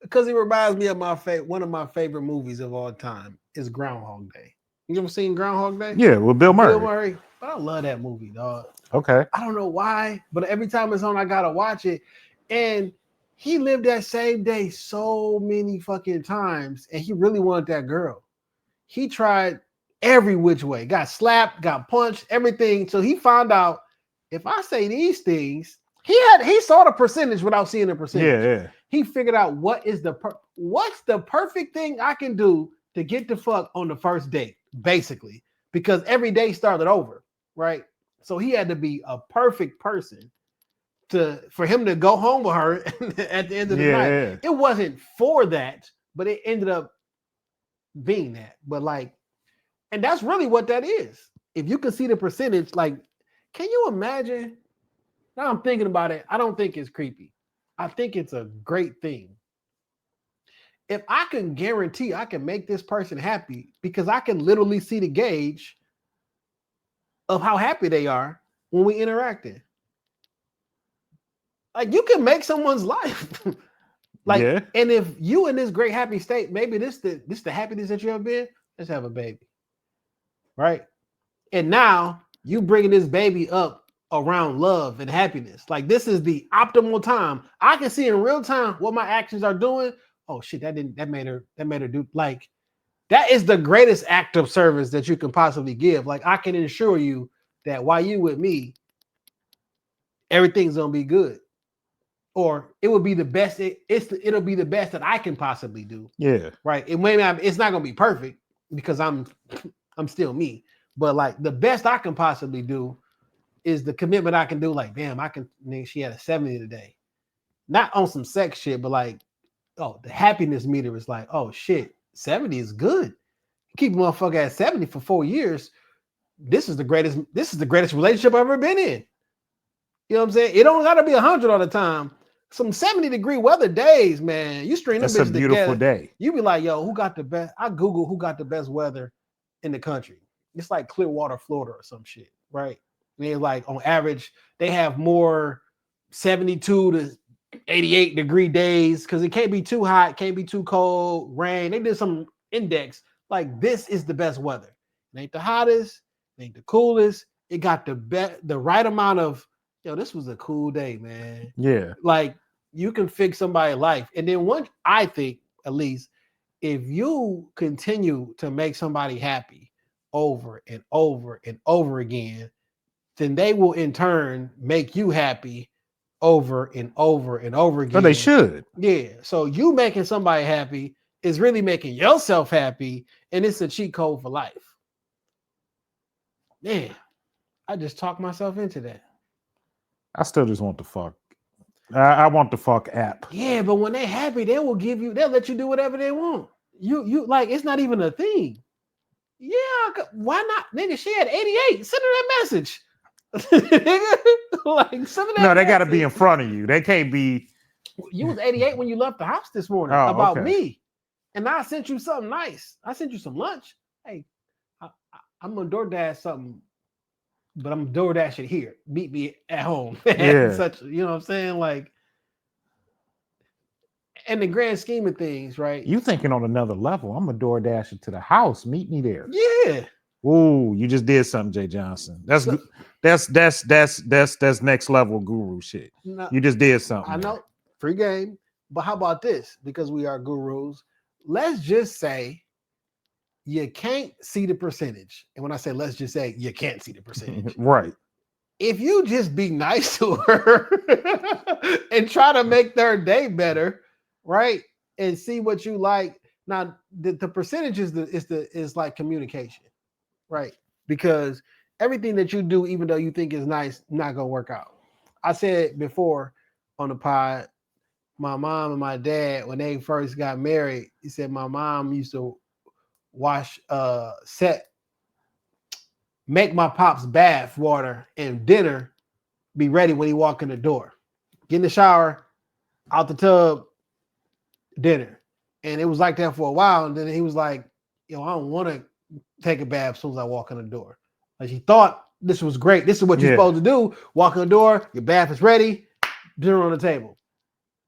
Because it reminds me of one of my favorite movies of all time is Groundhog Day. You ever seen Groundhog Day? Yeah, with Bill Murray. Bill Murray. I love that movie, dog. Okay. I don't know why, but every time it's on, I gotta watch it. And he lived that same day so many fucking times, and he really wanted that girl. He tried every which way, got slapped, got punched, everything. So he found out if I say these things, he saw the percentage without seeing the percentage. Yeah. He figured out what's the perfect thing I can do to get the fuck on the first date, basically, because every day started over, right? So he had to be a perfect person for him to go home with her at the end of the night. Yeah. It wasn't for that, but it ended up being that. But like, and that's really what that is. If you can see the percentage, like, can you imagine? Now I'm thinking about it. I don't think it's creepy. I think it's a great thing. If I can guarantee I can make this person happy because I can literally see the gauge of how happy they are when we interacted. Like you can make someone's life. Like, yeah. And if you in this great happy state, maybe this the happiness that you have been, let's have a baby. Right? And now you bringing this baby up around love and happiness. Like this is the optimal time. I can see in real time what my actions are doing. Oh shit, that made her do like that is the greatest act of service that you can possibly give. Like I can assure you that while you with me, everything's gonna be good. Or it would be the best. It'll be the best that I can possibly do. Yeah. Right. It's not gonna be perfect because I'm still me. But like the best I can possibly do is the commitment I can do. Like, damn, she had a 70 today. Not on some sex shit, but like, oh, the happiness meter is like, oh shit, 70 is good. Keep a motherfucker at 70 for 4 years. This is the greatest relationship I've ever been in. You know what I'm saying? It don't gotta be 100 all the time. Some 70-degree weather days, man. You string them bitches together. That's a beautiful day. You be like, yo, who got the best? I Google who got the best weather in the country. It's like Clearwater, Florida or some shit, right? And it's like on average, they have more 72 to 88-degree days because it can't be too hot, can't be too cold, rain. They did some index. Like this is the best weather. It ain't the hottest, it ain't the coolest. It got the right amount of, yo, this was a cool day, man. Yeah. Like you can fix somebody's life. And then I think, at least, if you continue to make somebody happy over and over and over again, then they will in turn make you happy over and over and over again. But they should. Yeah. So you making somebody happy is really making yourself happy, and it's a cheat code for life. Man, I just talked myself into that. I still just want the fuck. I want the fuck app. Yeah, but when they're happy, they'll let you do whatever they want. You like it's not even a thing. Yeah, why not? Nigga, she had 88. Send her that message. Like send her that No, they got to be in front of you. They can't be. You was 88 when you left the house this morning about me, and I sent you something nice. I sent you some lunch. Hey, I'm gonna DoorDash something. But I'm DoorDash it here. Meet me at home. Yeah. You know what I'm saying? Like, in the grand scheme of things, right? You thinking on another level. I'm a DoorDash it to the house. Meet me there. Yeah. Ooh, you just did something, Jay Johnson. That's next level guru shit. No, you just did something. I know. Free game. But how about this? Because we are gurus, let's just say you can't see the percentage. And when I say let's just say, you can't see the percentage. Right. If you just be nice to her and try to make their day better, right? And see what you like. Now, the percentage is like communication, right? Because everything that you do, even though you think is nice, not gonna work out. I said before on the pod, my mom and my dad, when they first got married, he said my mom used to make my pop's bath water and dinner be ready when he walk in the door. Get in the shower, out the tub, dinner. And it was like that for a while. And then he was like, I don't want to take a bath as soon as I walk in the door. Like he thought this was great. This is what you're supposed to do. Walk in the door, your bath is ready, dinner on the table.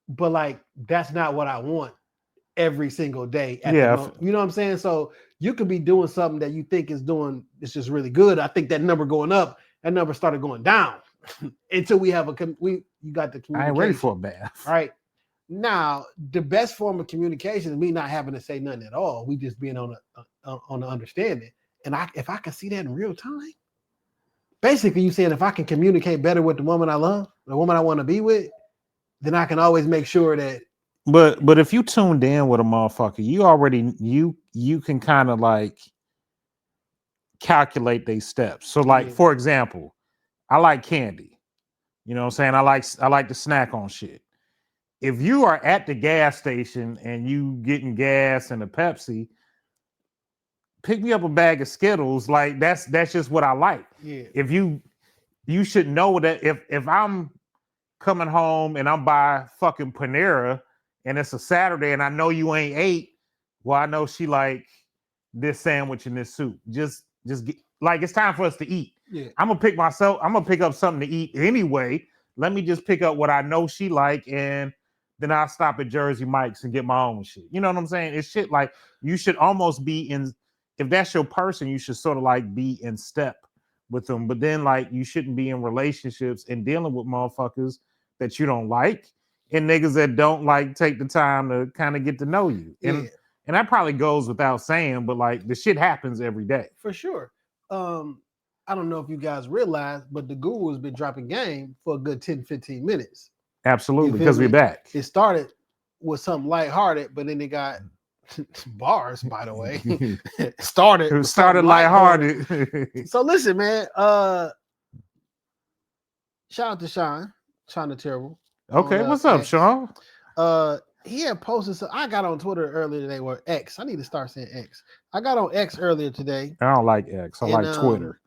But like, that's not what I want every single day. You know what I'm saying? So you could be doing something that you think is just really good. I think that number going up, that number started going down until we have you got the communication. I ain't ready for a bath. Right. Now, the best form of communication is me not having to say nothing at all. We just being on the understanding. And if I can see that in real time, basically you saying if I can communicate better with the woman I love, the woman I want to be with, then I can always make sure that. But if you tuned in with a motherfucker, you already you can kind of like calculate their steps. So like for example, I like candy. You know what I'm saying? I like to snack on shit. If you are at the gas station and you getting gas and a Pepsi, pick me up a bag of Skittles. Like that's just what I like. Yeah. If you should know that if I'm coming home and I'm by fucking Panera and it's a Saturday and I know you ain't ate, well, I know she like this sandwich and this soup. Just get, like it's time for us to eat. Yeah. I'm gonna pick up something to eat anyway. Let me just pick up what I know she like, and then I'll stop at Jersey Mike's and get my own shit. You know what I'm saying? It's shit like you should almost be in, if that's your person, you should sort of like be in step with them. But then like you shouldn't be in relationships and dealing with motherfuckers that you don't like and niggas that don't like take the time to kind of get to know you. And that probably goes without saying, but like the shit happens every day. For sure. I don't know if you guys realize, but the Guru has been dropping game for a good 10, 15 minutes. Absolutely, because we're back. It started with something lighthearted, but then it got bars, by the way. It started lighthearted. So listen, man. Shout out to Sean the Terrible. Okay, what's up, Sean? He had posted some. I got on Twitter earlier today, or X. I need to start saying X. I got on X earlier today. I don't like X. I like Twitter.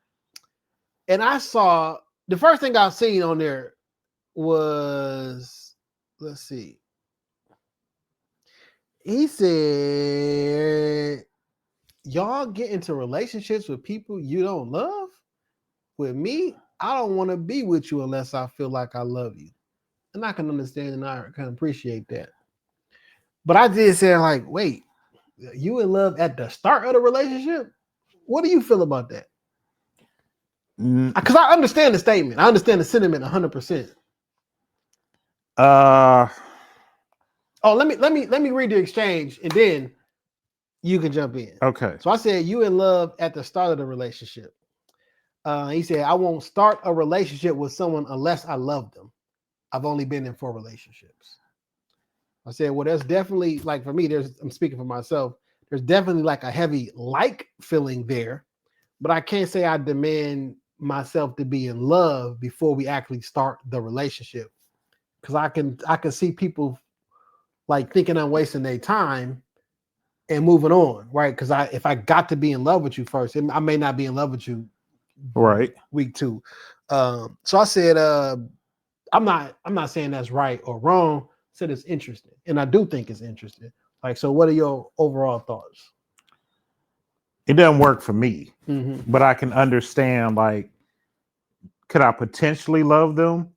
And I saw the first thing I seen on there was, let's see. He said, y'all get into relationships with people you don't love? With me, I don't want to be with you unless I feel like I love you. And I can understand and I can appreciate that. But I did say, like, wait, you in love at the start of the relationship? What do you feel about that? Because I understand the statement. I understand the sentiment 100%. Let me read the exchange and then you can jump in. Okay. So I said, you in love at the start of the relationship. He said, I won't start a relationship with someone unless I love them. I've only been in 4 relationships. I said, well, there's definitely, like for me, I'm speaking for myself, there's definitely like a heavy like feeling there, but I can't say I demand myself to be in love before we actually start the relationship. Because I can see people like thinking I'm wasting their time and moving on, right? Because if I got to be in love with you first, I may not be in love with you right week 2. So I said, I'm not saying that's right or wrong. I said it's interesting, and I do think it's interesting. Like, so what are your overall thoughts? It doesn't work for me, but I can understand, like, could I potentially love them?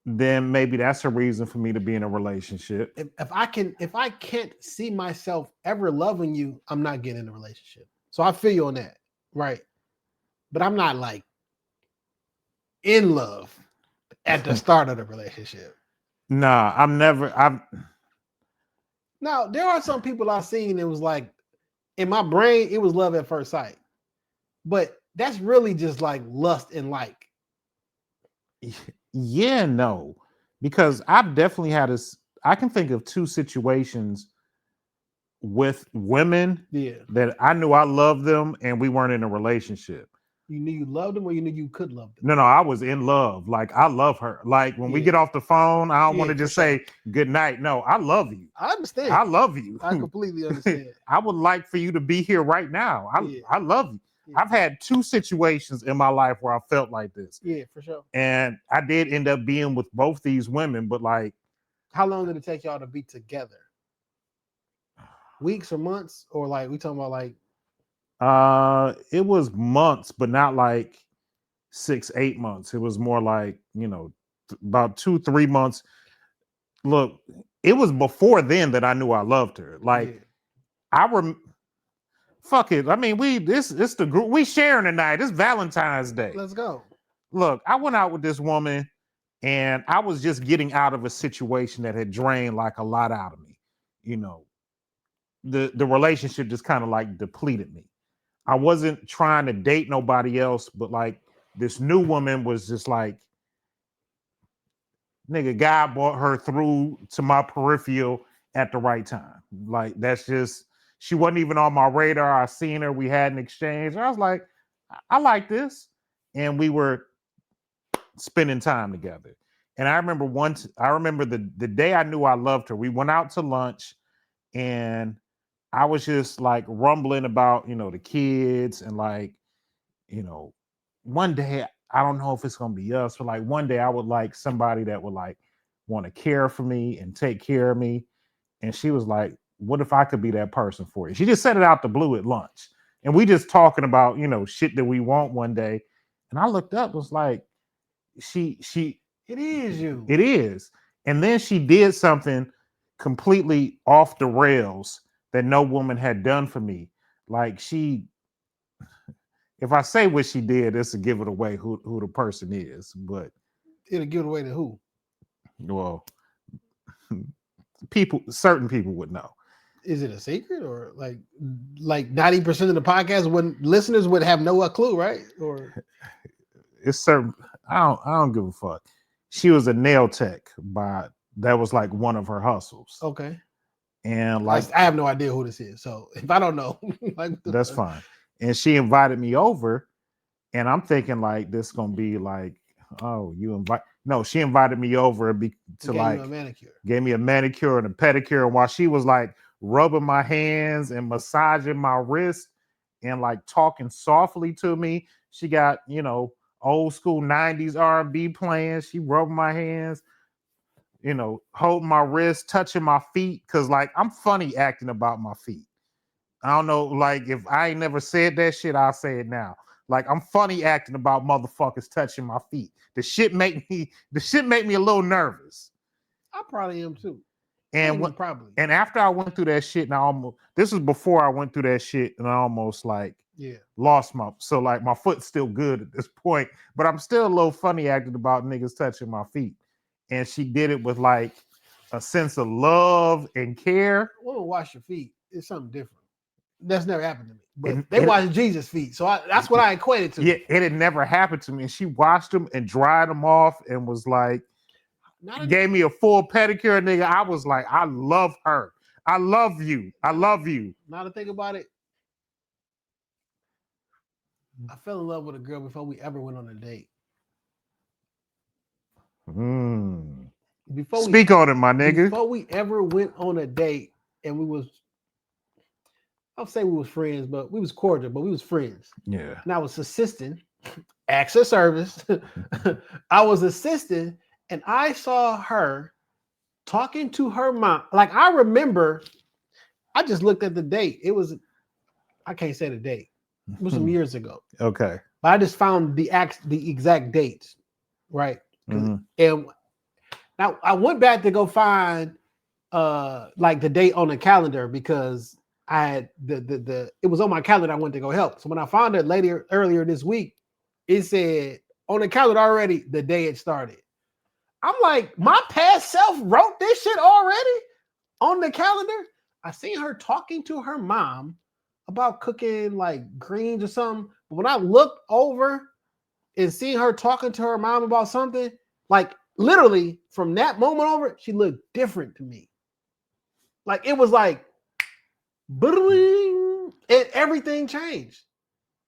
Then maybe that's a reason for me to be in a relationship. If I can't see myself ever loving you, I'm not getting in a relationship. So I feel you on that, right? But I'm not like in love at the start of the relationship. Nah, Now, there are some people I've seen, it was like, in my brain, it was love at first sight. But that's really just like lust and like. Yeah, no. Because I've definitely had I can think of 2 situations with women that I knew I loved them and we weren't in a relationship. You knew you loved them or you knew you could love them? No, I was in love. Like, I love her. Like, when we get off the phone, I don't want to just say good night. No, I love you. I understand. I love you. I completely understand. I would like for you to be here right now. I love you. I've had 2 situations in my life where I felt like this. Yeah, for sure. And I did end up being with both these women, but like, how long did it take y'all to be together? Weeks or months, or like we talking about like? It was months, but not like 6-8 months. It was more like, about 2-3 months. Look, it was before then that I knew I loved her. Like, fuck it. I mean, it's the group we sharing tonight. It's Valentine's Day. Let's go. Look, I went out with this woman, and I was just getting out of a situation that had drained like a lot out of me. The relationship just kind of like depleted me. I wasn't trying to date nobody else, but like this new woman was just like, nigga, God brought her through to my peripheral at the right time. Like, that's just, she wasn't even on my radar. I seen her, we had an exchange. I was like, I like this. And we were spending time together. And I remember the day I knew I loved her, we went out to lunch, and I was just like rumbling about, the kids, and like, one day, I don't know if it's going to be us, but like one day I would like somebody that would like want to care for me and take care of me. And she was like, what if I could be that person for you? She just said it out the blue at lunch. And we just talking about, shit that we want one day. And I looked up, was like, it is you. It is. And then she did something completely off the rails that no woman had done for me. Like, if I say what she did, this will give it away who the person is. But it'll give it away to who? Well, certain people would know. Is it a secret, or like 90% of the podcast listeners would have no clue, right? Or it's certain. I don't give a fuck. She was a nail tech, that was like one of her hustles. Okay. And like, I have no idea who this is, so if I don't know, that's fine. And she invited me over, and I'm thinking like this gonna be like, oh, no, she invited me over to like gave me a manicure and a pedicure. And while she was like rubbing my hands and massaging my wrist and like talking softly to me, she got, old school 90s R&B playing. She rubbed my hands, holding my wrist, touching my feet. Cause like, I'm funny acting about my feet. I don't know, like, if I ain't never said that shit, I'll say it now. Like, I'm funny acting about motherfuckers touching my feet. The shit make me a little nervous. I probably am too. And after I went through that shit, and this was before I went through that shit, and I almost like lost so like my foot's still good at this point, but I'm still a little funny acting about niggas touching my feet. And she did it with like a sense of love and care. Well, wash your feet. It's something different. That's never happened to me. But they washed Jesus' feet, so that's what I equated to. Yeah, it had never happened to me. And she washed them and dried them off and was like, gave me a full pedicure, nigga. I was like, I love her. I love you. I love you. Now to think about it, I fell in love with a girl before we ever went on a date. Speak on it, my nigga. Before we ever went on a date, and I'll say we was friends, but we was cordial, but we was friends. Yeah. And I was assisting, acts of service. I was assisting, and I saw her talking to her mom. Like, I remember, I just looked at the date. I can't say the date. It was some years ago. Okay. But I just found the exact dates, right? And now I went back to go find like the date on the calendar, because I had it was on my calendar. I went to go help. So when I found it earlier this week, it said on the calendar already the day it started. I'm like, my past self wrote this shit already on the calendar. I seen her talking to her mom about cooking like greens or something. But when I looked over and seen her talking to her mom about something, like literally from that moment over, she looked different to me. Like, it was like, and everything changed.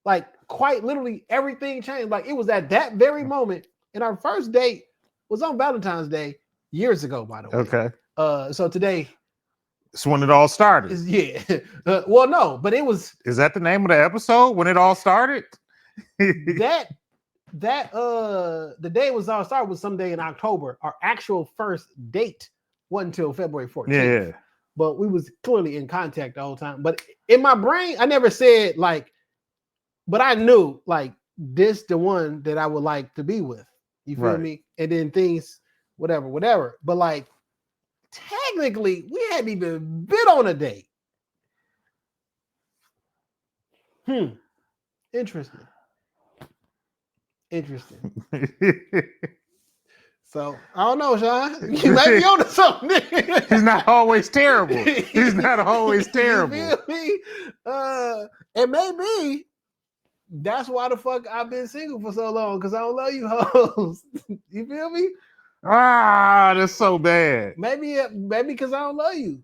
Like, quite literally everything changed. Like, it was at that very moment. And our first date was on Valentine's Day years ago, by the way. Okay. So today, It's when it all started. Yeah. Well, no, but it was Is that the name of the episode? When it all started? the day it was all started was someday in October. Our actual first date wasn't until February 14th. Yeah. But we was clearly in contact the whole time. But in my brain, I never said like, but I knew like this the one that I would like to be with. You feel me? And then things, whatever. But like technically, we hadn't even been on a date. Interesting. So I don't know, Sean. You might be on to something. He's not always terrible. He's not always terrible. You feel me? And maybe that's why the fuck I've been single for so long, because I don't love you hoes. You feel me? Ah, that's so bad. Maybe because I don't love you.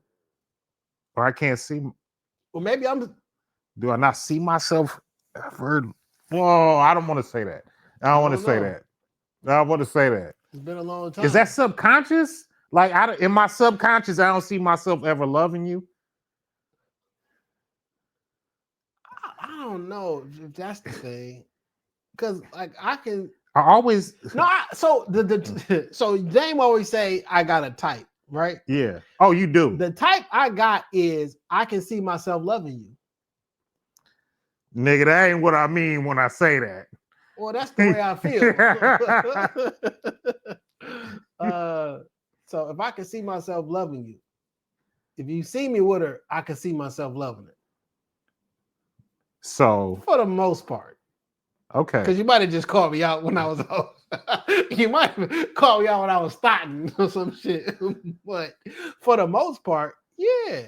Or I can't see. Or maybe Do I not see myself ever? Oh, I don't want to say that. I don't want to say that. I want to say that. It's been a long time. Is that subconscious? Like, in my subconscious, I don't see myself ever loving you. I don't know if that's the thing, because like I always so Dame always say I got a type, right? Yeah. Oh, you do. The type I got is I can see myself loving you. Nigga, that ain't what I mean when I say that. Well, that's the way I feel. So if I can see myself loving you, if you see me with her, I can see myself loving her. So for the most part. Okay. Because you might have just called me out when I was you might have called me out when I was starting or some shit. But for the most part, yeah.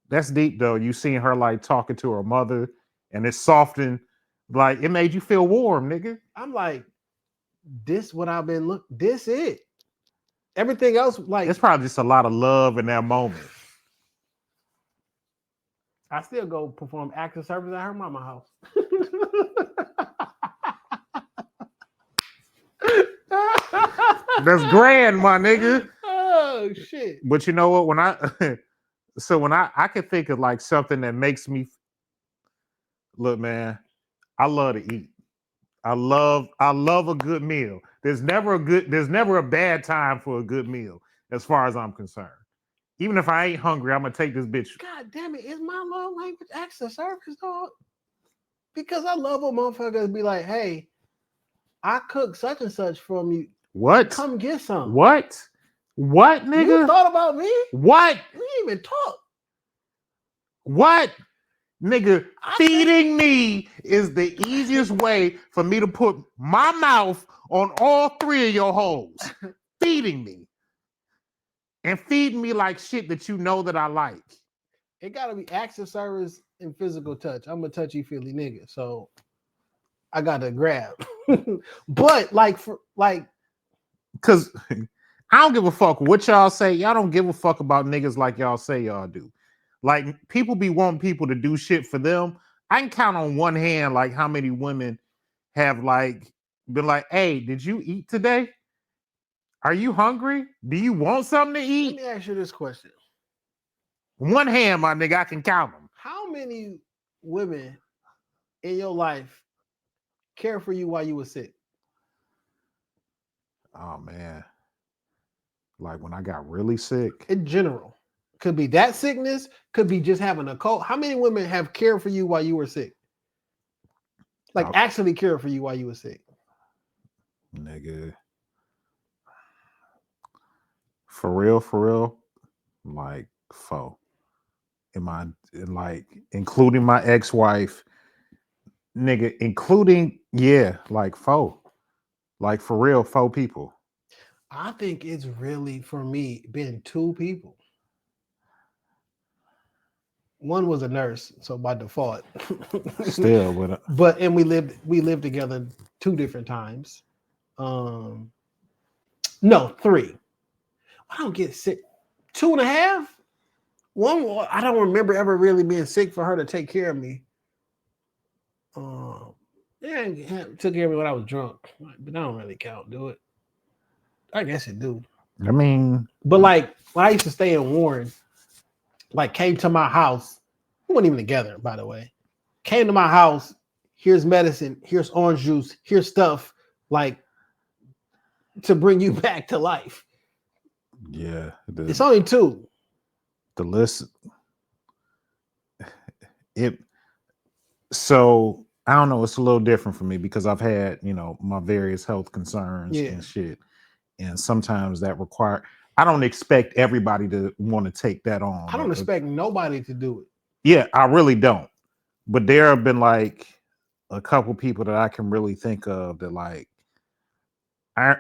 That's deep though. You seen her like talking to her mother and it softened, like it made you feel warm, nigga. I'm like, this what I've been looking, this it. Everything else, like it's probably just a lot of love in that moment. I still go perform active service at her mama house. That's grand, my nigga. Oh shit. But you know what? When I could think of like something that makes me look, man, I love to eat. I love a good meal. There's never a bad time for a good meal, as far as I'm concerned. Even if I ain't hungry, I'm gonna take this bitch. God damn it, is my love language acts of service, dog? Because I love a motherfucker be like, hey, I cook such and such from you. What? Come get some. What? What, nigga? You thought about me? What? We didn't even talk. What? Nigga, feeding me is the easiest way for me to put my mouth on all three of your holes. Feeding me. And feeding me like shit that you know that I like. It gotta be acts of service and physical touch. I'm a touchy-feely nigga, so I gotta grab. But because I don't give a fuck what y'all say. Y'all don't give a fuck about niggas like y'all say y'all do. Like people be wanting people to do shit for them. I can count on one hand like how many women have like been like, hey, did you eat today? Are you hungry? Do you want something to eat? Let me ask you this question. One hand, my nigga, I can count them. How many women in your life care for you while you were sick? Oh man. Like when I got really sick. In general. Could be that sickness, could be just having a cold. How many women have cared for you while you were sick? Like actually cared for you while you were sick? Nigga. For real, like foe. Including my ex-wife, nigga, including, yeah, like foe. Like for real, foe people. I think it's really, for me, been two people. One was a nurse, so by default. Still, and we lived together 2 different times. No, 3. I don't get sick. 2.5. One, I don't remember ever really being sick for her to take care of me. Yeah, took care of me when I was drunk, but I don't really count, do it? I guess it do. I mean, but like when I used to stay in Warren, like came to my house. We weren't even together, by the way. Came to my house. Here's medicine. Here's orange juice. Here's stuff like to bring you back to life. Yeah, It's only 2. The list. So I don't know. It's a little different for me because I've had, my various health concerns and shit, and sometimes that require. I don't expect everybody to want to take that on. I don't expect nobody to do it. Yeah, I really don't. But there have been like a couple people that I can really think of that like, I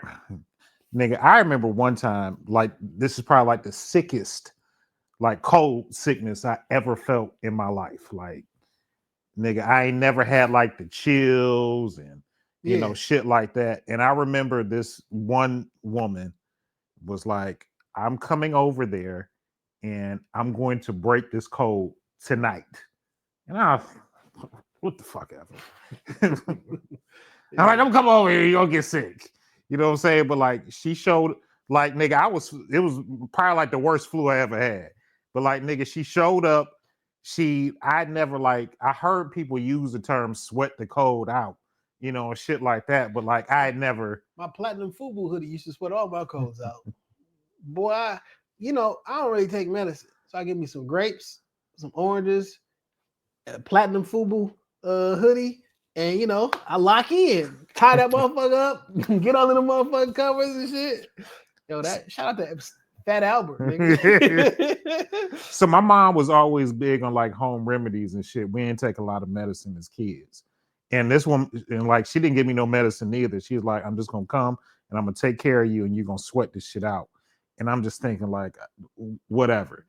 remember one time, like this is probably like the sickest, like cold sickness I ever felt in my life. Like, nigga, I ain't never had like the chills and shit like that. And I remember this one woman was like, I'm coming over there and I'm going to break this code tonight. And I, what the fuck ever. I'm like, don't come over here, you'll get sick. You know what I'm saying? But like she showed, like, nigga, it was probably like the worst flu I ever had. But like, nigga, she showed up. I heard people use the term sweat the cold out, shit like that. But like, I had never. My platinum FUBU hoodie used to sweat all my colds out. Boy, I don't really take medicine. So I give me some grapes, some oranges, a platinum FUBU hoodie, and I lock in, tie that motherfucker up, get all of the motherfucking covers and shit. Yo, that shout out to Fat Albert, nigga. So my mom was always big on like home remedies and shit. We didn't take a lot of medicine as kids. And this one, and like she didn't give me no medicine either. She was like, I'm just gonna come and I'm gonna take care of you and you're gonna sweat this shit out. And I'm just thinking, like, whatever.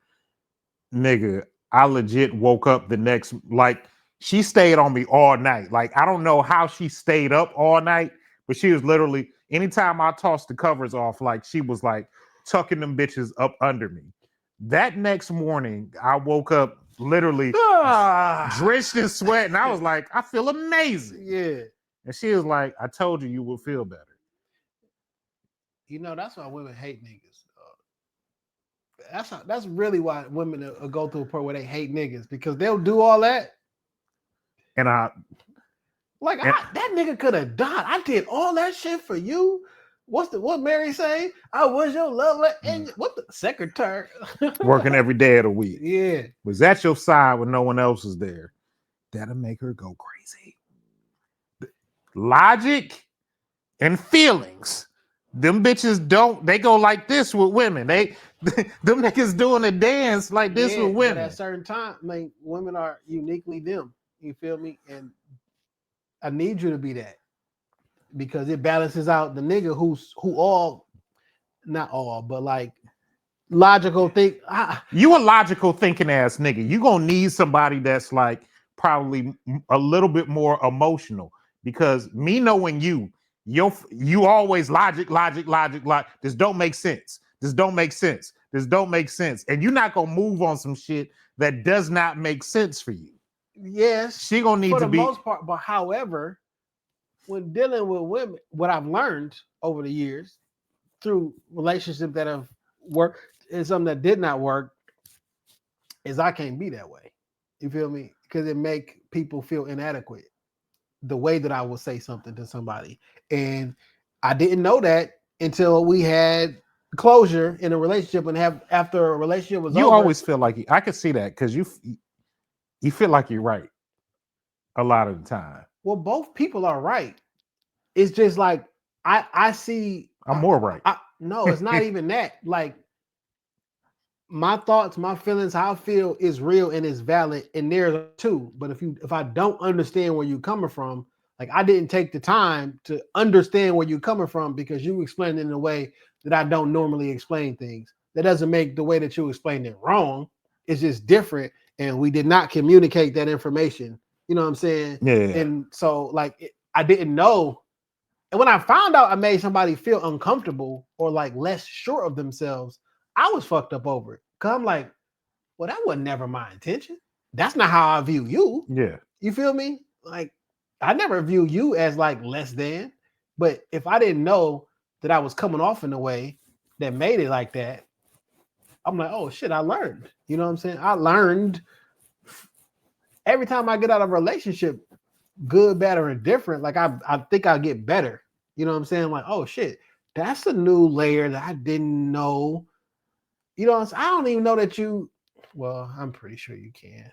Nigga, I legit woke up the next, like, she stayed on me all night. Like, I don't know how she stayed up all night, but she was literally, anytime I tossed the covers off, like, she was like tucking them bitches up under me. That next morning, I woke up literally drenched in sweat, and I was like, I feel amazing. Yeah. And she was like, I told you you would feel better. That's why women hate niggas. That's really why women go through a point where they hate niggas, because they'll do all that. And that nigga could have died. I did all that shit for you. What Mary say? I was your lover and what the secretary working every day of the week. Yeah. Was at your side when no one else was there. That'll make her go crazy. Logic and feelings. Them bitches they go like this with women. Them niggas doing a dance like this with women. At a certain time, women are uniquely them. You feel me? And I need you to be that, because it balances out the nigga who all, not all, but like logical think. You a logical thinking ass nigga. You gonna need somebody that's like probably a little bit more emotional, because me knowing you always logic. This don't make sense. This don't make sense. This don't make sense. And you're not gonna move on some shit that does not make sense for you. Yes, she gonna need for to the be most part. But however, when dealing with women, what I've learned over the years through relationships that have worked and some that did not work is I can't be that way. You feel me? Because it make people feel inadequate the way that I would say something to somebody. And I didn't know that until we had closure in a relationship, and after a relationship was over. You always feel like I could see that, because you feel like you're right a lot of the time. Well, both people are right. It's just like I see I'm more right. No, it's not even that. Like, my thoughts, my feelings, how I feel is real and is valid, and there's too. But if I don't understand where you're coming from, like, I didn't take the time to understand where you're coming from, because you explained it in a way that I don't normally explain things. That doesn't make the way that you explained it wrong. It's just different, and we did not communicate that information. You know what I'm saying? Yeah. And so, like, I didn't know. And when I found out I made somebody feel uncomfortable or like less sure of themselves, I was fucked up over it. Cause I'm like, well, that was never my intention. That's not how I view you. Yeah. You feel me? Like, I never view you as like less than. But if I didn't know that I was coming off in a way that made it like that, I'm like, oh shit, I learned. You know what I'm saying? I learned every time I get out of a relationship, good, bad, or indifferent, like I think I'll get better. You know what I'm saying? Like, oh shit, that's a new layer that I didn't know. You know what I'm saying? I don't even know that you, well, I'm pretty sure you can.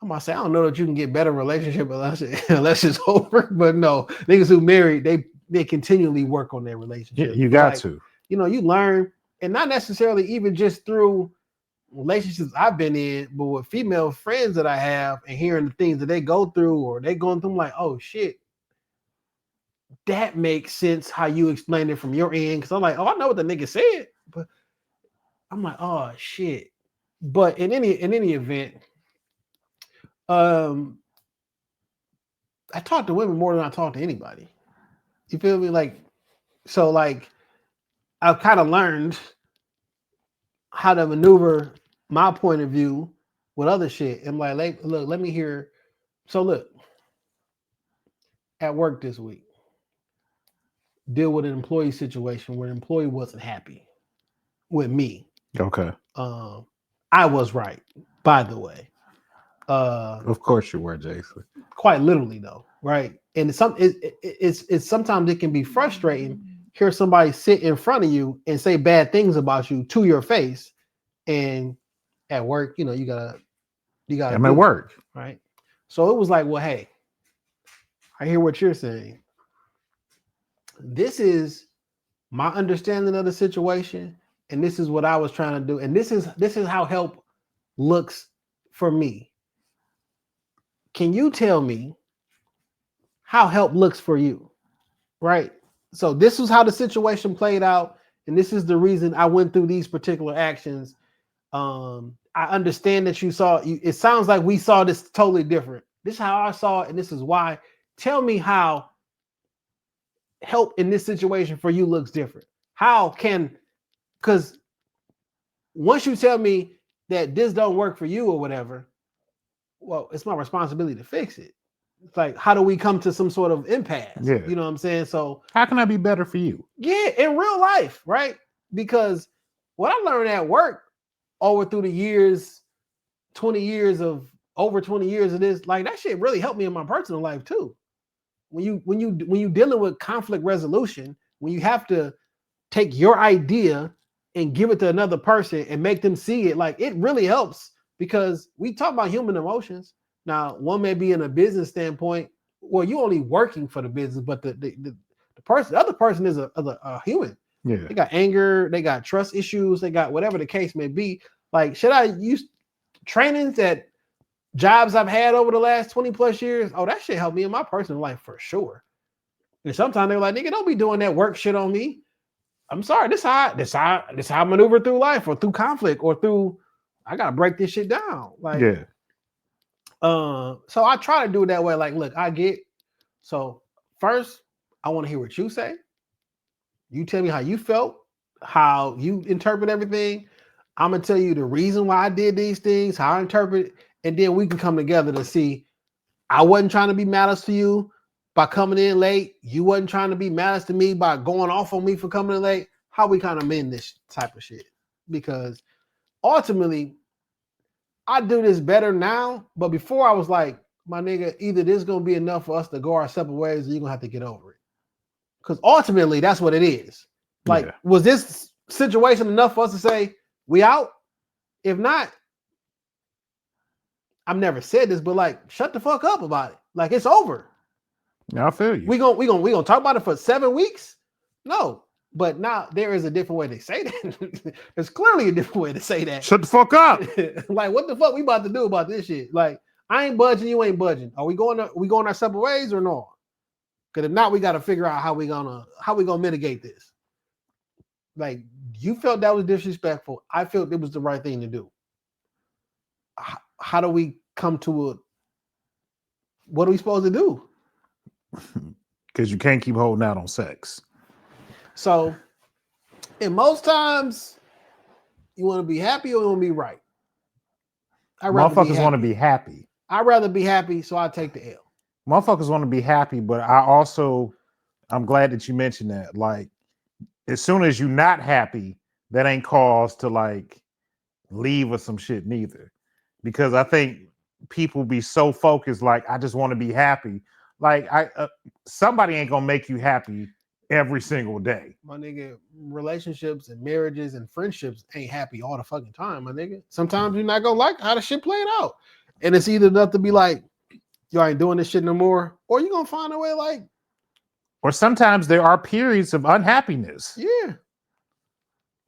I'm gonna say I don't know that you can get better relationship unless it's over. But no, niggas who married, they continually work on their relationship. You got to. You know, you learn, and not necessarily even just through relationships I've been in, but with female friends that I have and hearing the things that they go through or they going through, I'm like, oh shit, that makes sense how you explained it from your end. Cause I'm like, oh, I know what the nigga said, but I'm like, oh shit. But in any event, I talk to women more than I talk to anybody. You feel me? Like, so like I've kind of learned how to maneuver my point of view with other shit. I'm like, look, let me hear. So look, at work this week, deal with an employee situation where an employee wasn't happy with me. Okay. I was right, by the way. Of course you were, Jason. Quite literally though, right? And it's sometimes it can be frustrating hear somebody sit in front of you and say bad things about you to your face, and at work, you know, you gotta I'm at work, right? So it was like, well, hey, I hear what you're saying. This is my understanding of the situation, and this is what I was trying to do, and this is how help looks for me. Can you tell me how help looks for you? Right? So this was how the situation played out, and this is the reason I went through these particular actions. I understand that you saw, it sounds like we saw this totally different. This is how I saw it, and this is why. Tell me how help in this situation for you looks different. How can, because once you tell me that this don't work for you or whatever, well, it's my responsibility to fix it. It's like, how do we come to some sort of impasse? Yeah. You know what I'm saying? So how can I be better for you? Yeah, in real life, right? Because what I learned at work over through the years, over 20 years of this, like that shit really helped me in my personal life too. When you dealing with conflict resolution, when you have to take your idea and give it to another person and make them see it, like it really helps, because we talk about human emotions. Now, one may be in a business standpoint, well, you only working for the business, but the other person is a human. Yeah. They got anger, they got trust issues, they got whatever the case may be. Like, should I use trainings at jobs I've had over the last 20 plus years? Oh, that shit helped me in my personal life for sure. And sometimes they're like, nigga, don't be doing that work shit on me. I'm sorry, this how I maneuver through life, or through conflict, or through, I gotta break this shit down. Like, yeah. So I try to do it that way. Like, look, I get, so first I want to hear what you say. You tell me how you felt, how you interpret everything. I'm gonna tell you the reason why I did these things, how I interpret it, and then we can come together to see. I wasn't trying to be malice to you by coming in late. You wasn't trying to be malice to me by going off on me for coming in late. How we kind of mend this type of shit? Because ultimately, I do this better now, but before I was like, my nigga, either this is gonna be enough for us to go our separate ways, or you're gonna have to get over it. Because ultimately, that's what it is. Like, was this situation enough for us to say we out? If not, I've never said this, but like, shut the fuck up about it. Like, it's over. Yeah, I feel you. We gonna talk about it for 7 weeks? No. But now there is a different way to say that. There's clearly a different way to say that. Shut the fuck up. Like, what the fuck we about to do about this shit? Like, I ain't budging, you ain't budging. Are we going our separate ways or no? Because if not, we got to figure out how we gonna mitigate this. Like, you felt that was disrespectful. I felt it was the right thing to do. How do we come to what are we supposed to do? Because you can't keep holding out on sex. So, in most times, you want to be happy or you want to be right? Motherfuckers want to be happy. I'd rather be happy, so I take the L. Motherfuckers want to be happy, but I'm glad that you mentioned that. Like, as soon as you're not happy, that ain't cause to like leave or some shit neither. Because I think people be so focused, like, I just want to be happy. Like, somebody ain't gonna make you happy every single day. My nigga, relationships and marriages and friendships ain't happy all the fucking time, my nigga. Sometimes you're not gonna like how the shit played out. And it's either enough to be like, you ain't doing this shit no more, or you gonna find a way like, or sometimes there are periods of unhappiness. Yeah.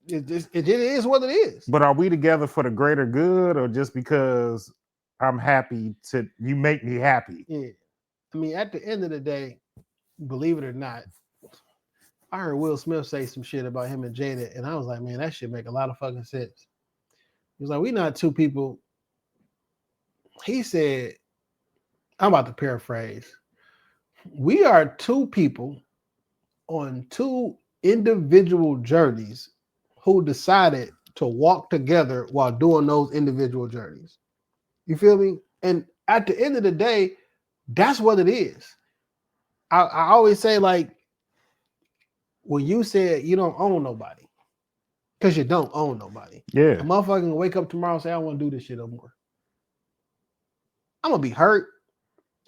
It is what it is. But are we together for the greater good, or just because I'm happy to you make me happy? Yeah. I mean, at the end of the day, believe it or not, I heard Will Smith say some shit about him and Jada, and I was like, man, that shit make a lot of fucking sense. He was like, we not two people. He said, I'm about to paraphrase. We are two people on two individual journeys who decided to walk together while doing those individual journeys. You feel me? And at the end of the day, that's what it is. I always say, like, when you said you don't own nobody, because you don't own nobody. Yeah. A motherfucker can wake up tomorrow and say, I don't want to do this shit no more. I'm going to be hurt.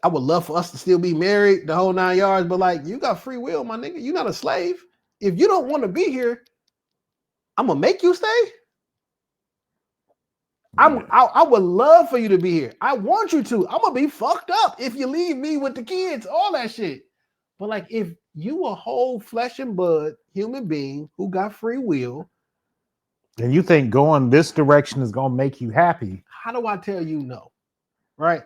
I would love for us to still be married the whole 9 yards, but like, you got free will, my nigga. You're not a slave. If you don't want to be here, I'm going to make you stay. I would love for you to be here. I want you to. I'm going to be fucked up if you leave me with the kids, all that shit. But like, if you a whole flesh and blood human being who got free will, and you think going this direction is going to make you happy, how do I tell you no? Right?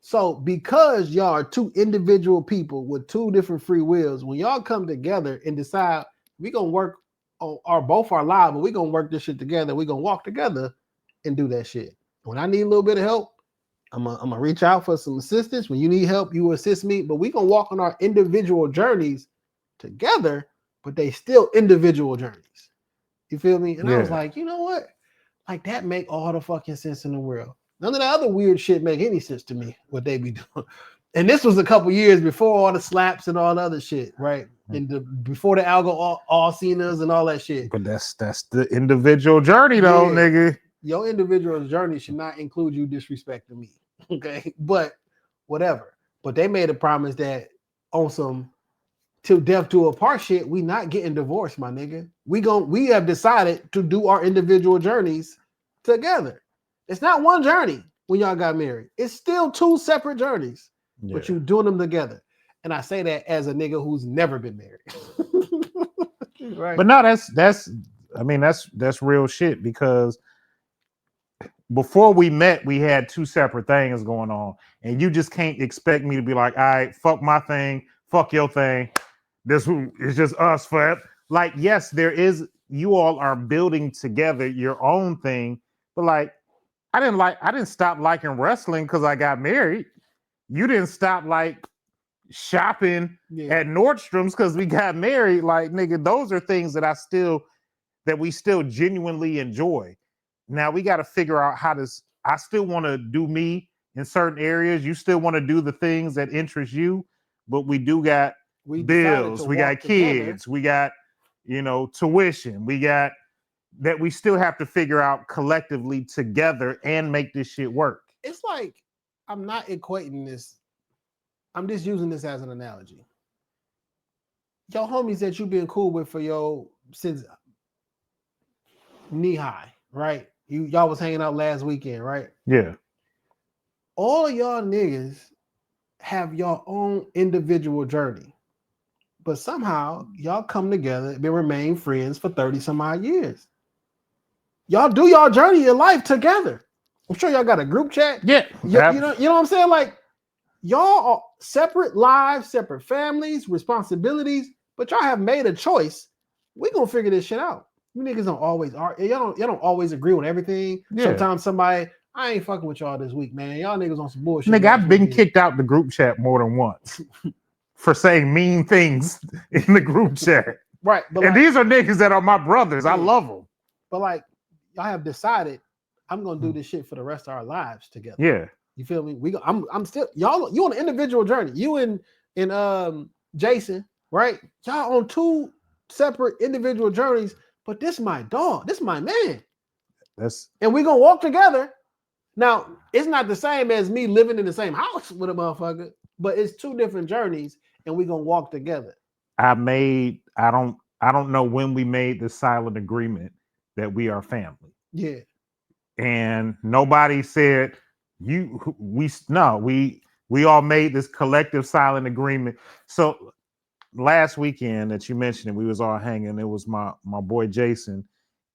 So because y'all are two individual people with two different free wills, when y'all come together and decide we're going to work on both our lives, but we're going to work this shit together, we're going to walk together and do that shit. When I need a little bit of help, I'm gonna reach out for some assistance. When you need help, you assist me, but we're going to walk on our individual journeys together, but they still individual journeys. You feel me? And I was like, you know what? Like, that make all the fucking sense in the world. None of the other weird shit make any sense to me, what they be doing. And this was a couple years before all the slaps and all the other shit, right? And before the all cenas and all that shit. But that's the individual journey though, nigga. Your individual journey should not include you disrespecting me. Okay. But whatever. But they made a promise that on some till death do apart shit, we not getting divorced, my nigga. We have decided to do our individual journeys together. It's not one journey when y'all got married. It's still two separate journeys, but you doing them together. And I say that as a nigga who's never been married. Right. But no, that's real shit, because before we met, we had two separate things going on, and you just can't expect me to be like, all right, fuck my thing, fuck your thing. This is just us forever. Like, yes, you all are building together your own thing, but like, I didn't stop liking wrestling because I got married. You didn't stop like shopping at Nordstrom's because we got married. Like, nigga, those are things that we still genuinely enjoy. Now we got to figure out I still want to do me in certain areas. You still want to do the things that interest you, but we got bills, we got kids, we got, tuition, we got that we still have to figure out collectively together and make this shit work. It's like, I'm not equating this. I'm just using this as an analogy. Your homies that you've been cool with since knee high, right? Y'all was hanging out last weekend, right? Yeah. All of y'all niggas have your own individual journey, but somehow y'all come together and remain friends for 30 some odd years. Y'all do y'all journey in life together. I'm sure y'all got a group chat. Yeah. You know what I'm saying? Like, y'all are separate lives, separate families, responsibilities, but y'all have made a choice. We're gonna figure this shit out. You niggas don't always y'all don't always agree on everything. Yeah. Sometimes somebody, I ain't fucking with y'all this week, man. Y'all niggas on some bullshit. Nigga, I've been kicked out the group chat more than once for saying mean things in the group chat. Right. And these are niggas that are my brothers. I love them. But like, y'all have decided I'm gonna do this shit for the rest of our lives together. Yeah. You feel me? I'm still y'all. You on an individual journey. You and Jason, right? Y'all on two separate individual journeys. But this my dog. This my man. And we're gonna walk together. Now, it's not the same as me living in the same house with a motherfucker, but it's two different journeys, and we're gonna walk together. I don't know when we made the silent agreement that we are family. Yeah. And nobody said we all made this collective silent agreement. So last weekend that you mentioned, we was all hanging. It was my boy Jason.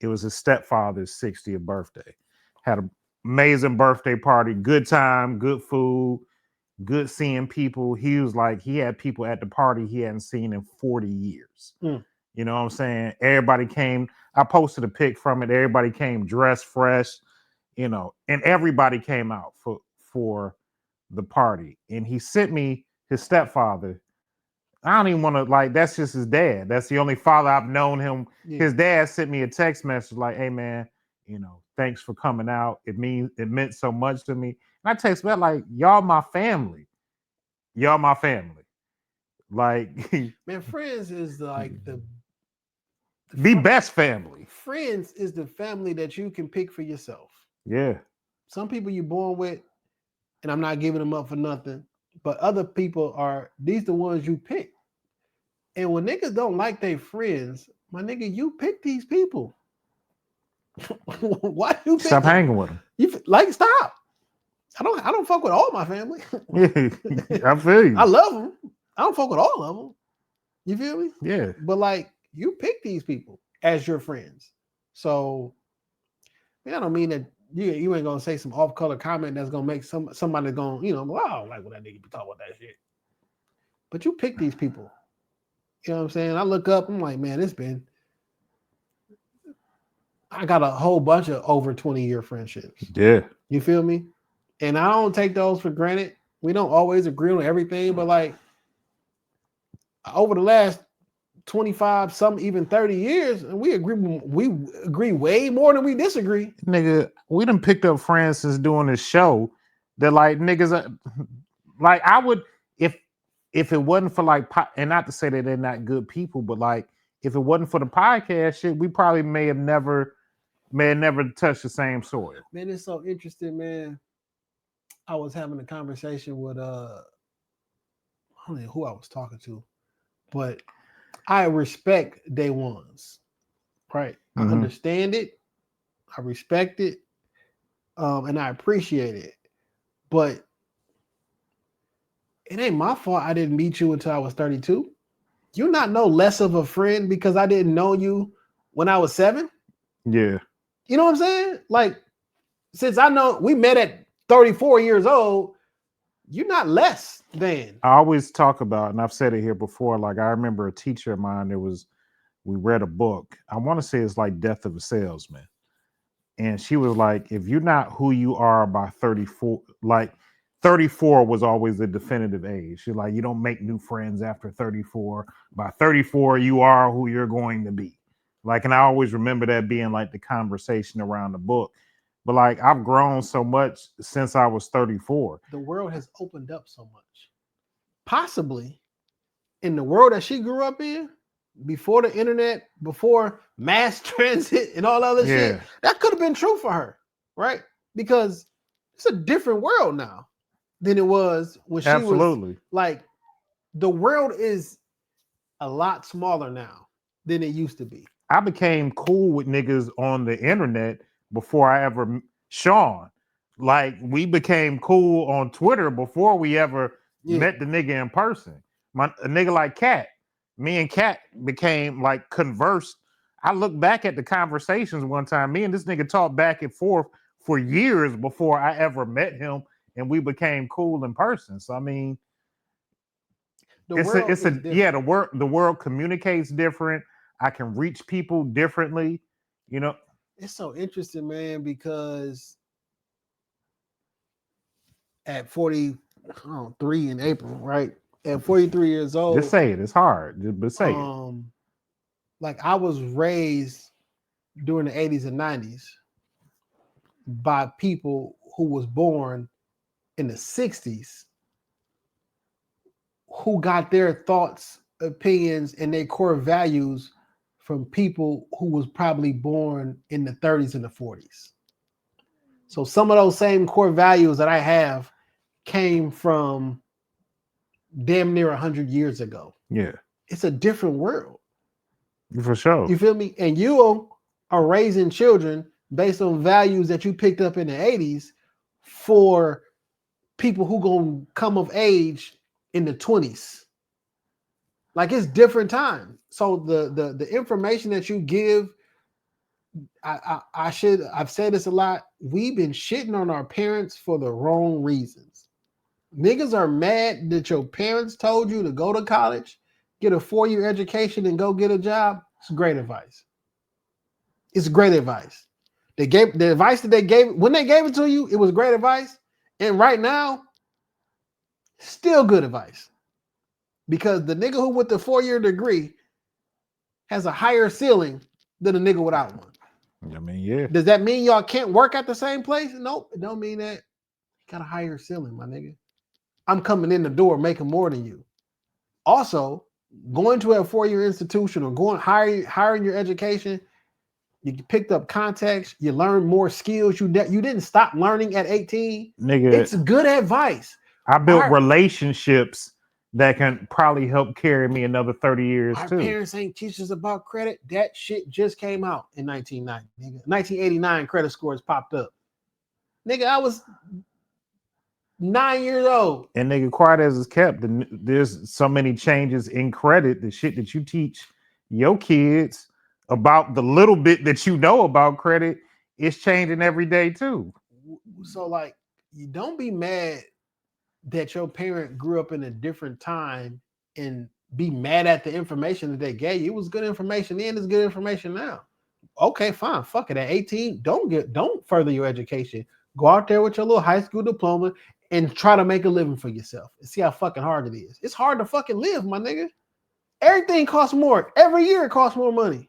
It was his stepfather's 60th birthday. Had an amazing birthday party, good time, good food, good seeing people. He was like, he had people at the party he hadn't seen in 40 years. You know what I'm saying? Everybody came. I posted a pic from it. Everybody came dressed fresh, you know, and everybody came out for the party. And he sent me his stepfather. I don't even want to, like, that's just his dad. That's the only father I've known him. Yeah. His dad sent me a text message like, hey man, you know, thanks for coming out. It meant so much to me. And I text back like, y'all my family. Y'all my family. Like, man, friends is like the best family. Friends is the family that you can pick for yourself. Yeah. Some people you're born with, and I'm not giving them up for nothing, but other people are, these the ones you pick. And when niggas don't like their friends, my nigga, you pick these people. Why do you pick stop them? Hanging with them? You like stop. I don't fuck with all my family. I feel you. I love them. I don't fuck with all of them. You feel me? Yeah. But like, you pick these people as your friends. So, man, I don't mean that you ain't gonna say some off-color comment that's gonna make somebody gonna, you know, wow, like when that nigga be talking about that shit. But you pick these people. You know what I'm saying? I look up, I'm like, man, I got a whole bunch of over 20-year friendships. Yeah. You feel me? And I don't take those for granted. We don't always agree on everything, but like over the last 25, some even 30 years, and we agree way more than we disagree. Nigga, we done picked up friends since doing this show that like niggas like I would if it wasn't for like, and not to say that they're not good people, but like if it wasn't for the podcast shit, we probably may have never touched the same soil. Man, it's so interesting, man. I was having a conversation with I don't know who I was talking to, but I respect day ones, right? I understand it, I respect it, and I appreciate it. But it ain't my fault I didn't meet you until I was 32. You're not no less of a friend because I didn't know you when I was 7. Yeah. You know what I'm saying? Like, since I know we met at 34 years old, you're not less than. I always talk about, and I've said it here before, like I remember a teacher of mine, we read a book. I want to say it's like Death of a Salesman. And she was like, if you're not who you are by 34, like 34 was always the definitive age. She's like, you don't make new friends after 34. By 34, you are who you're going to be. Like, and I always remember that being like the conversation around the book. But like, I've grown so much since I was 34. The world has opened up so much. Possibly in the world that she grew up in, before the internet, before mass transit and all other shit, that could have been true for her, right? Because it's a different world now than it was when she was. Like, the world is a lot smaller now than it used to be. I became cool with niggas on the internet before I ever Sean. Like, we became cool on Twitter before we ever met the nigga in person. A nigga like Cat. Me and Cat became like conversed. I look back at the conversations one time. Me and this nigga talked back and forth for years before I ever met him, and we became cool in person. So I mean, the world communicates different. I can reach people differently. You know, it's so interesting, man, because at 43 in April, right? At 43 years old. Just say it. It's hard, but say it. Like, I was raised during the 80s and 90s by people who was born in the 60s who got their thoughts, opinions, and their core values from people who was probably born in the 30s and the 40s. So some of those same core values that I have came from damn near 100 years ago. Yeah, It's a different world. for sure. You feel me? And you are raising children based on values that you picked up in the 80s for people who gonna come of age in the 20s. Like it's different time. So the information that you give, I've said this a lot. We've been shitting on our parents for the wrong reasons. Niggas are mad that your parents told you to go to college, get a 4-year education, and go get a job. It's great advice. It's great advice. They gave the advice that they gave when they gave it to you, it was great advice. And right now, still good advice. Because the nigga who with the 4-year degree has a higher ceiling than a nigga without one. I mean, yeah. Does that mean y'all can't work at the same place? Nope. It don't mean that. You got a higher ceiling, my nigga. I'm coming in the door making more than you. Also, going to a 4-year institution or going hiring your education, you picked up context, you learned more skills. You didn't stop learning at 18. Nigga, it's good advice. I built relationships that can probably help carry me another 30 years our too. Parents ain't teach us about credit. That shit just came out in 1990. Nigga. 1989 credit scores popped up. Nigga, I was 9 years old. And nigga, quiet as it's kept, there's so many changes in credit. The shit that you teach your kids about the little bit that you know about credit is changing every day too. So like, you don't be mad that your parent grew up in a different time and be mad at the information that they gave you. It was good information then, it's good information now. Okay, fine. Fuck it. At 18, don't further your education. Go out there with your little high school diploma and try to make a living for yourself and see how fucking hard it is. It's hard to fucking live, my nigga. Everything costs more. Every year it costs more money.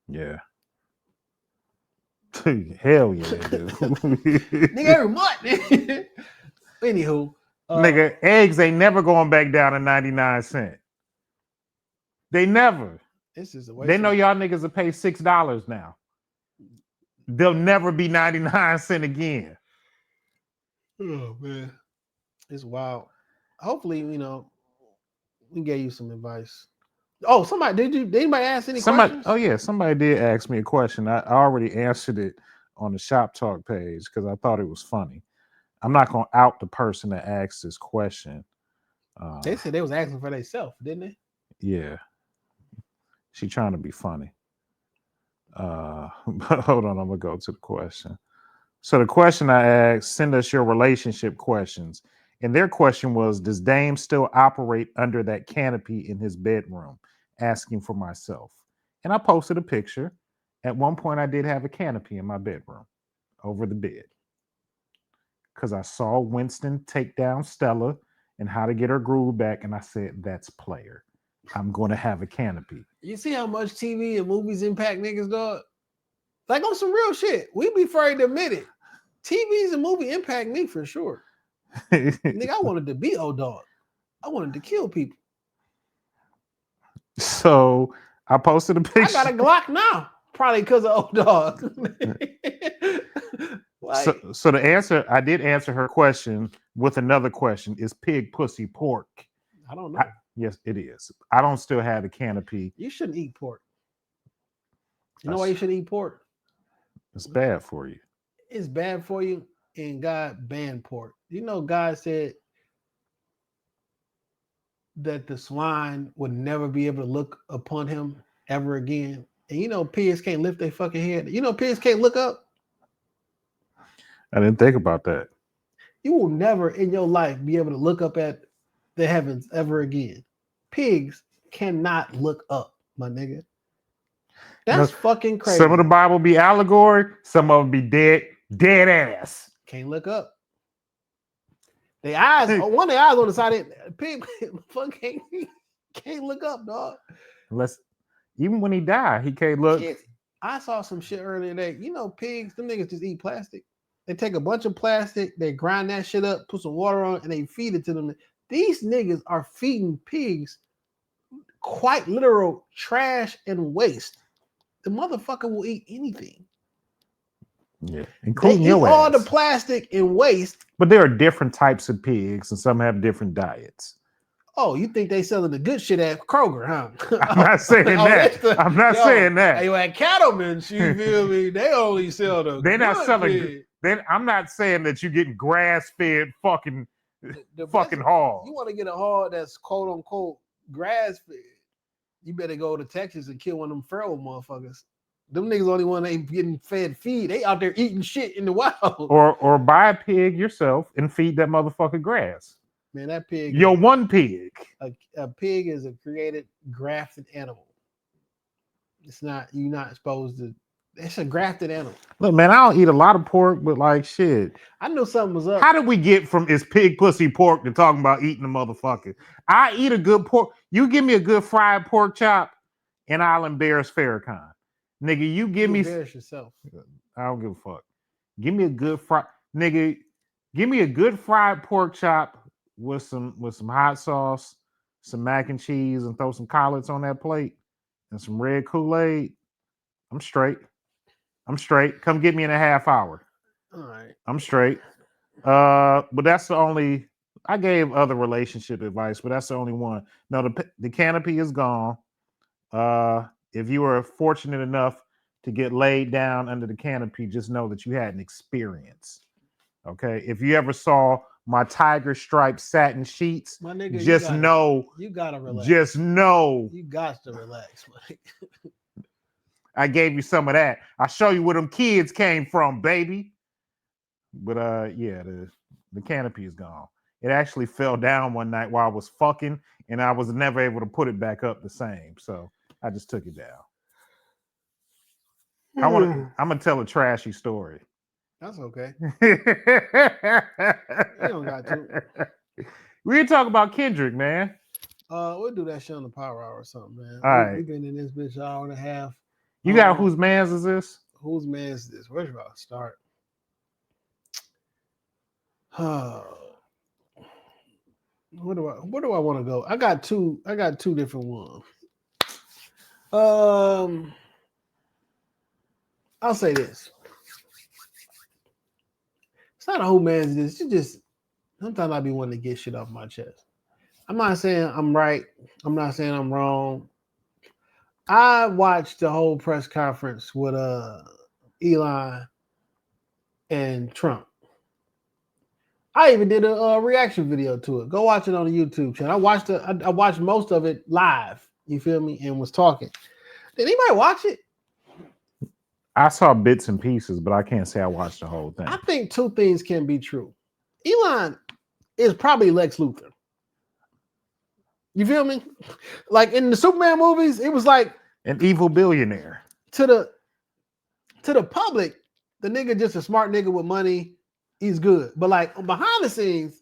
Yeah. Hell yeah, dude. Nigga, every month. Anywho. Nigga, eggs ain't never going back down to 99 cents. They never. This is a waste. They know y'all niggas will pay $6 now. They'll never be 99 cents again. Oh man. It's wild. Hopefully, we gave you some advice. Oh, did anybody ask any questions? Oh yeah, somebody did ask me a question. I already answered it on the Shop Talk page because I thought it was funny. I'm not gonna out the person that asked this question. They said they was asking for themselves, didn't they? Yeah. She trying to be funny. But hold on, I'm gonna go to the question. So the question I asked, send us your relationship questions. And their question was, does Dame still operate under that canopy in his bedroom? Asking for myself. And I posted a picture. At one point, I did have a canopy in my bedroom over the bed. Because I saw Winston take down Stella and how to get her groove back. And I said, that's player. I'm going to have a canopy. You see how much TV and movies impact niggas, dog? Like on some real shit. We be afraid to admit it. TVs and movie impact me for sure. Nigga, I wanted to be old dog. I wanted to kill people. So I posted a picture. I got a Glock now, probably because of old dog. So the answer, I did answer her question with another question: is pig pussy pork? I don't know. Yes, it is. I don't still have the canopy. You shouldn't eat pork. You know why you shouldn't eat pork? It's bad for you. It's bad for you, and God banned pork. You know, God said that the swine would never be able to look upon him ever again. And you know, pigs can't lift their fucking head. You know, pigs can't look up. I didn't think about that. You will never in your life be able to look up at the heavens ever again. Pigs cannot look up, my nigga. That's fucking crazy. Some of the Bible be allegory, some of them be dead ass. Can't look up. The eyes, one of the eyes on the side of it, pig can't look up, dog. Unless, even when he died, he can't look. I saw some shit earlier today. You know, pigs, them niggas just eat plastic. They take a bunch of plastic, they grind that shit up, put some water on it, and they feed it to them. These niggas are feeding pigs quite literal trash and waste. The motherfucker will eat anything. Yeah, They including eat your all ass. the plastic and waste. But there are different types of pigs, and some have different diets. Oh, you think they selling the good shit at Kroger, huh? I'm not saying that. I'm not saying that. Yo, at Cattleman's, you feel me? They only sell the They're not good selling. pig. I'm not saying that you're getting grass-fed fucking The fucking best- hog. You want to get a hog that's quote unquote grass fed? You better go to Texas and kill one of them feral motherfuckers. Them niggas only one ain't getting fed feed. They out there eating shit in the wild. Or buy a pig yourself and feed that motherfucker grass. Man, that pig. Your one pig. A pig is a created, grafted animal. It's not. You're not supposed to. It's a grafted animal. Look, man, I don't eat a lot of pork, but like shit. I knew something was up. How did we get from is pig pussy pork to talking about eating the motherfucker? I eat a good pork. You give me a good fried pork chop, and I'll embarrass Farrakhan. Nigga, you give me. Embarrass yourself. I don't give a fuck. Give me a good fried nigga. Give me a good fried pork chop with some hot sauce, some mac and cheese, and throw some collards on that plate and some red Kool-Aid. I'm straight. Come get me in a half hour. All right. I'm straight. But that's the only. I gave other relationship advice, but that's the only one. No, the canopy is gone. If you were fortunate enough to get laid down under the canopy, just know that you had an experience. Okay. If you ever saw my tiger striped satin sheets, My nigga, just know. You gotta relax. Just know. You got to relax, Mike. I gave you some of that. I'll show you where them kids came from, baby. But yeah, the canopy is gone. It actually fell down one night while I was fucking, and I was never able to put it back up the same. So I just took it down. I'm gonna tell a trashy story. That's okay. You don't got to. We can talk about Kendrick, man. We'll do that shit on the Power Hour or something, man. All right. We've been in this bitch an hour and a half. You got whose man's is this? Whose man's this? Where should I start? Where do I want to go? I got two different ones. I'll say this. It's not a who man's this. It's just sometimes I be wanting to get shit off my chest. I'm not saying I'm right. I'm not saying I'm wrong. I watched the whole press conference with Elon and Trump. I even did a reaction video to it. Go watch it on the YouTube channel. I watched most of it live. You feel me? And was talking. Did anybody watch it? I saw bits and pieces, but I can't say I watched the whole thing. I think two things can be true. Elon is probably Lex Luthor. You feel me? Like in the Superman movies, it was like an evil billionaire. To the public, the nigga just a smart nigga with money. He's good. But like behind the scenes,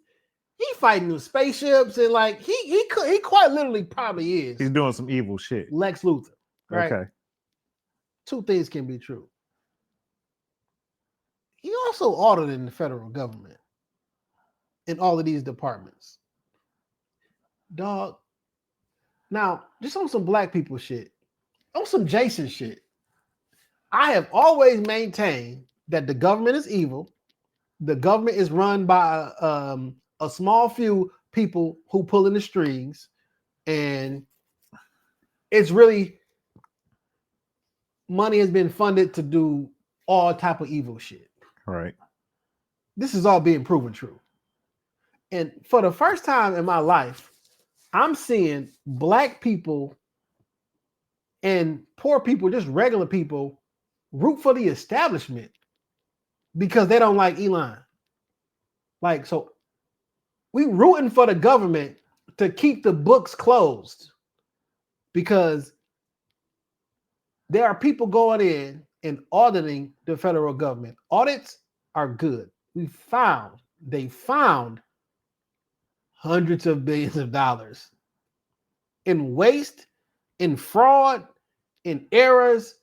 he fighting with spaceships and like he quite literally probably is. He's doing some evil shit. Lex Luthor. Right? Okay. Two things can be true. He also audited the federal government in all of these departments. Dog. Now, just on some black people shit, on some Jason shit, I have always maintained that the government is evil. The government is run by a small few people who pull in the strings, and it's really money has been funded to do all type of evil shit. Right. This is all being proven true. And for the first time in my life, I'm seeing black people and poor people, just regular people, root for the establishment because they don't like Elon. Like, so we rooting for the government to keep the books closed because there are people going in and auditing the federal government. Audits are good. They found hundreds of billions of dollars in waste, in fraud, in errors.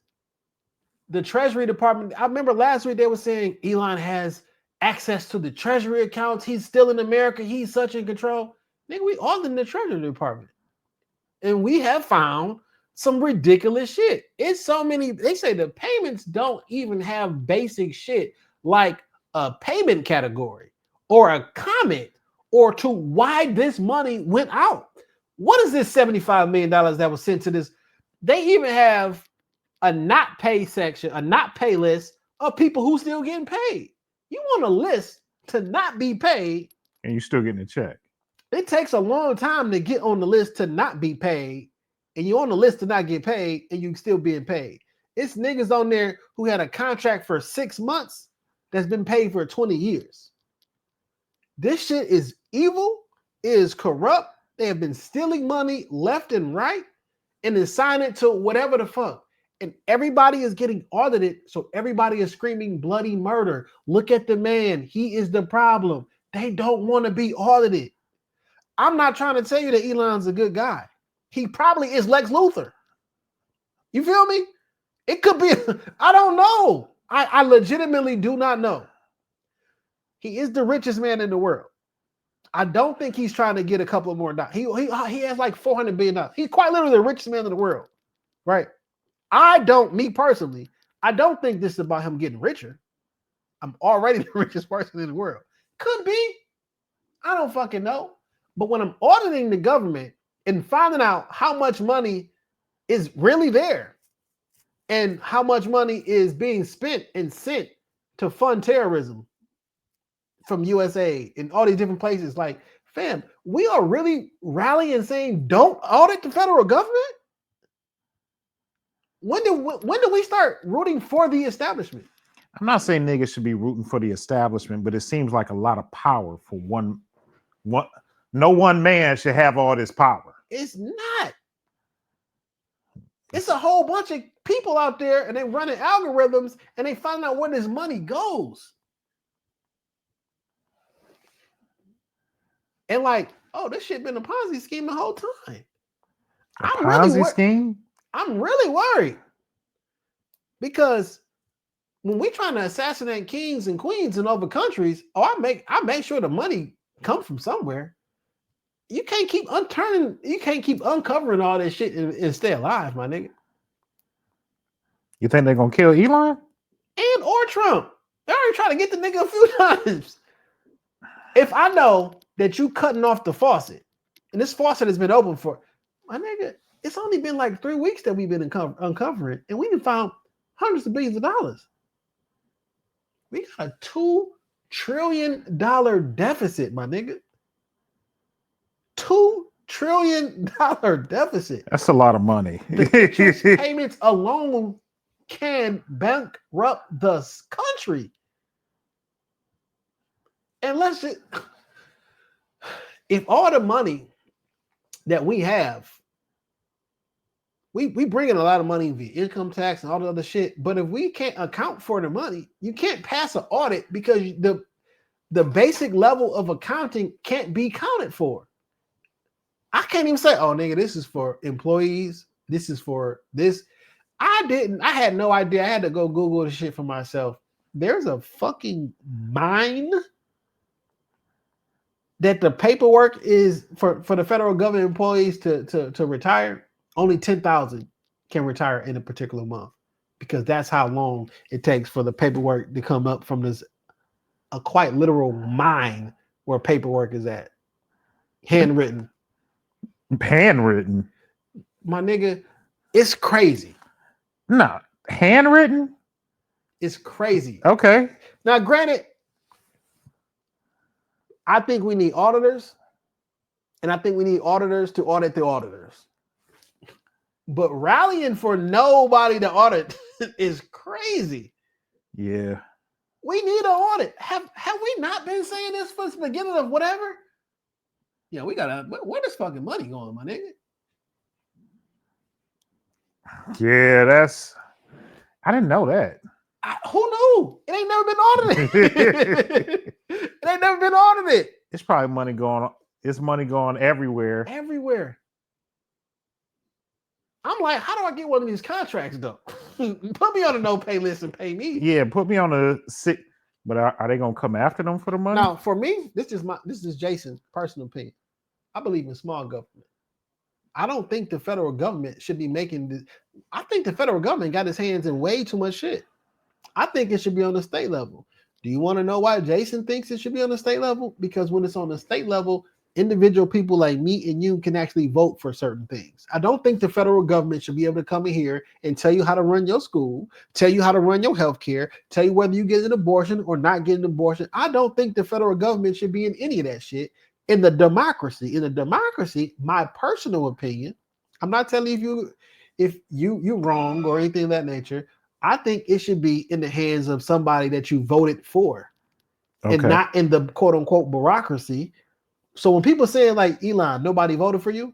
The Treasury Department, I remember last week they were saying Elon has access to the Treasury accounts. He's still in America. He's such in control. Nigga, we all in the Treasury Department. And we have found some ridiculous shit. It's so many. They say the payments don't even have basic shit like a payment category or a comment or to why this money went out. What is this $75 million that was sent to this? They even have a not pay section, a not pay list of people who still getting paid. You want a list to not be paid, and you still getting a check. It takes a long time to get on the list to not be paid, and you're on the list to not get paid, and you still being paid. It's niggas on there who had a contract for 6 months that's been paid for 20 years. This shit is evil, it is corrupt. They have been stealing money left and right and then sign it to whatever the fuck. And everybody is getting audited, so everybody is screaming bloody murder. Look at the man. He is the problem. They don't want to be audited. I'm not trying to tell you that Elon's a good guy. He probably is Lex Luthor. You feel me? It could be. I don't know. I legitimately do not know. He is the richest man in the world. I don't think he's trying to get a couple more dollars. He has like $400 billion. He's quite literally the richest man in the world, right? Me personally, I don't think this is about him getting richer. I'm already the richest person in the world. Could be. I don't fucking know. But when I'm auditing the government and finding out how much money is really there and how much money is being spent and sent to fund terrorism from USA and all these different places, like, fam, we are really rallying saying don't audit the federal government? When do we start rooting for the establishment? I'm not saying niggas should be rooting for the establishment, but it seems like a lot of power for one. No one man should have all this power. It's not. It's a whole bunch of people out there and they running algorithms and they find out where this money goes. And like, oh, this shit been a Ponzi scheme the whole time. Scheme? I'm really worried because when we trying to assassinate kings and queens in other countries, I make sure the money comes from somewhere. You can't keep uncovering all this shit and stay alive, my nigga. You think they're gonna kill Elon? And or Trump. They already tried to get the nigga a few times. If I know that you cutting off the faucet, and this faucet has been open for, my nigga, it's only been like 3 weeks that we've been uncovering, and we done found hundreds of billions of dollars. We got a $2 trillion deficit, my nigga. $2 trillion deficit. That's a lot of money. The interest payments alone can bankrupt the country. And let's just, if all the money that we have, we bring in a lot of money via income tax and all the other shit, but if we can't account for the money, you can't pass an audit because the basic level of accounting can't be counted for. I can't even say, oh, nigga, this is for employees. This is for this. I had no idea. I had to go Google the shit for myself. There's a fucking mine that the paperwork is for the federal government employees to retire. Only 10,000 can retire in a particular month because that's how long it takes for the paperwork to come up from a quite literal mine where paperwork is at. Handwritten. Handwritten? My nigga, it's crazy. No, handwritten? It's crazy. Okay. Now, granted, I think we need auditors, and I think we need auditors to audit the auditors. But rallying for nobody to audit is crazy. Yeah. We need an audit. Have we not been saying this since the beginning of whatever? Yeah, we gotta. Where this fucking money going, my nigga? Yeah, I didn't know that. Who knew? It ain't never been audited. It ain't never been audited. It's probably money going. It's money going everywhere. Everywhere. I'm like, how do I get one of these contracts though? Put me on a no pay list and pay me. Yeah, put me on a sick. But are they gonna come after them for the money? Now, for me, this is Jason's personal opinion. I believe in small government. I don't think the federal government should be making this. I think the federal government got his hands in way too much shit. I think it should be on the state level. Do you want to know why Jason thinks it should be on the state level? Because when it's on the state level, individual people like me and you can actually vote for certain things. I don't think the federal government should be able to come in here and tell you how to run your school, tell you how to run your healthcare, tell you whether you get an abortion or not get an abortion. I don't think the federal government should be in any of that shit. In the democracy, my personal opinion, I'm not telling you if you're wrong or anything of that nature. I think it should be in the hands of somebody that you voted for, and not in the quote unquote bureaucracy. So when people say like, Elon, nobody voted for you,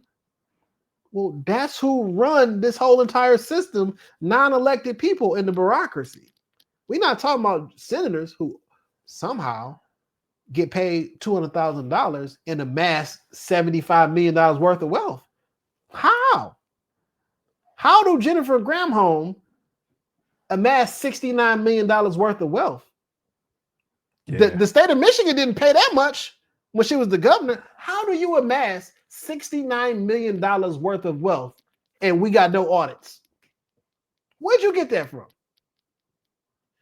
well, that's who run this whole entire system, non-elected people in the bureaucracy. We're not talking about senators who somehow get paid $200,000 and amass $75 million worth of wealth. How do Jennifer Granholm amass $69 million worth of wealth? Yeah. The state of Michigan didn't pay that much when she was the governor. How do you amass $69 million worth of wealth and we got no audits? Where'd you get that from?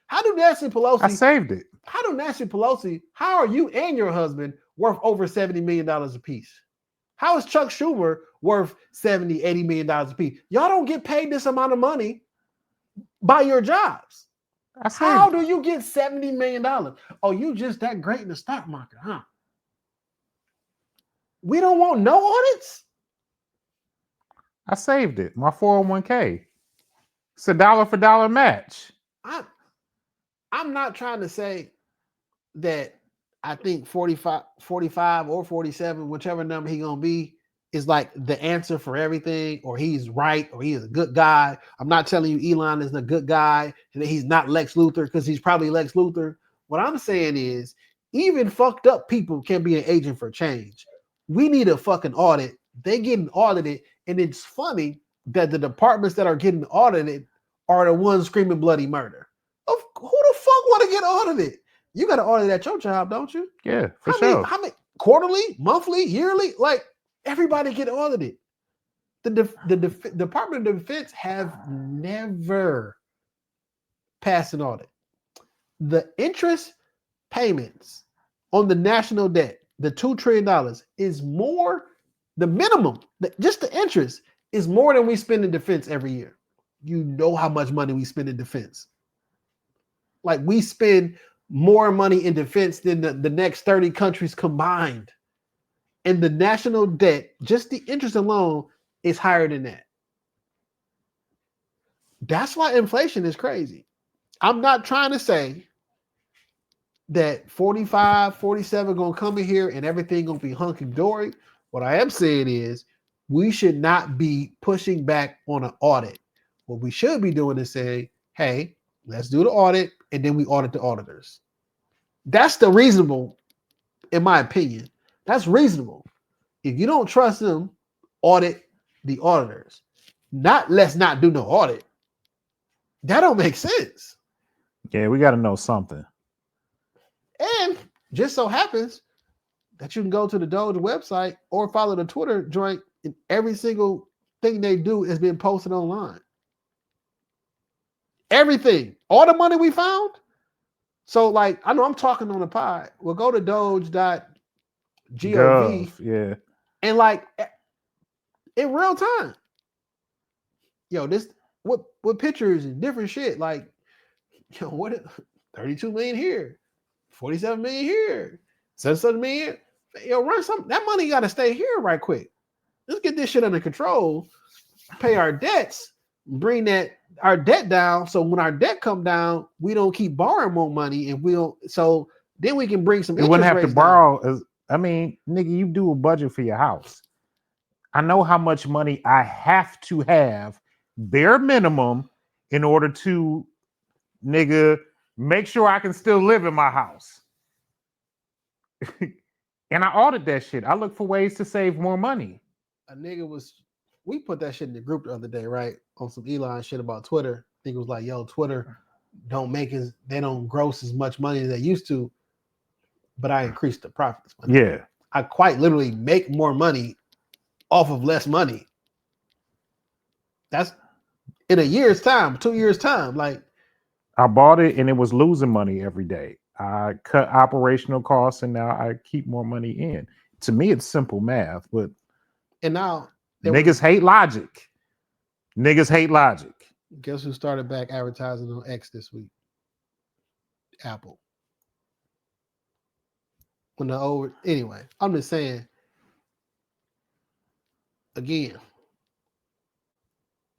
How do Nancy Pelosi? I saved it. How do Nancy Pelosi? How are you and your husband worth over $70 million apiece? How is Chuck Schumer worth $70, $80 million apiece? Y'all don't get paid this amount of money by your jobs. How do you get $70 million? Oh, you just that great in the stock market, huh? We don't want no audits. I saved it. My 401k. It's a dollar for dollar match. I'm not trying to say that I think 45 or 47, whichever number he's going to be, is like the answer for everything, or he's right, or he is a good guy. I'm not telling you Elon is a good guy and that he's not Lex Luthor, because he's probably Lex Luthor. What I'm saying is even fucked up people can be an agent for change. We need a fucking audit. They getting audited, and it's funny that the departments that are getting audited are the ones screaming bloody murder. Who the fuck want to get audited? You got to audit at your job, don't you? Yeah, for sure. How many quarterly, monthly, yearly? Like, everybody get audited. The Department of Defense have never passed an audit. The interest payments on the national debt, the $2 trillion, is more, the minimum, just the interest is more than we spend in defense every year. You know how much money we spend in defense. Like, we spend more money in defense than the next 30 countries combined. And the national debt, just the interest alone, is higher than that. That's why inflation is crazy. I'm not trying to say that 45, 47 going to come in here and everything going to be hunky-dory. What I am saying is we should not be pushing back on an audit. What we should be doing is saying, hey, let's do the audit, and then we audit the auditors. That's the reasonable, in my opinion. That's reasonable. If you don't trust them, audit the auditors. Not let's not do no audit. That don't make sense. Yeah, we got to know something. And just so happens that you can go to the Doge website or follow the Twitter joint, and every single thing they do has been posted online. Everything. All the money we found. So, like, I know I'm talking on the pod. We'll go to doge.gov. Yeah. And, like, in real time. Yo, this, what pictures and different shit. Like, yo, what, 32 million here. 47 million here. 7 million. Yo, run some. That money got to stay here right quick. Let's get this shit under control. Pay our debts. Bring our debt down. So when our debt come down, we don't keep borrowing more money, and so then we can bring some. You wouldn't have to borrow. I mean, nigga, you do a budget for your house. I know how much money I have to have, bare minimum, in order to, nigga, make sure I can still live in my house. And I audit that shit. I look for ways to save more money. We put that shit in the group the other day, right? On some Elon shit about Twitter. I think it was like, yo, Twitter they don't gross as much money as they used to, but I increased the profits. Yeah. I quite literally make more money off of less money. That's in a year's time, 2 years' time. Like, I bought it and it was losing money every day. I cut operational costs and now I keep more money in. To me, it's simple math, but and now niggas hate logic. Niggas hate logic. Guess who started back advertising on X this week? Apple. Anyway, I'm just saying. Again,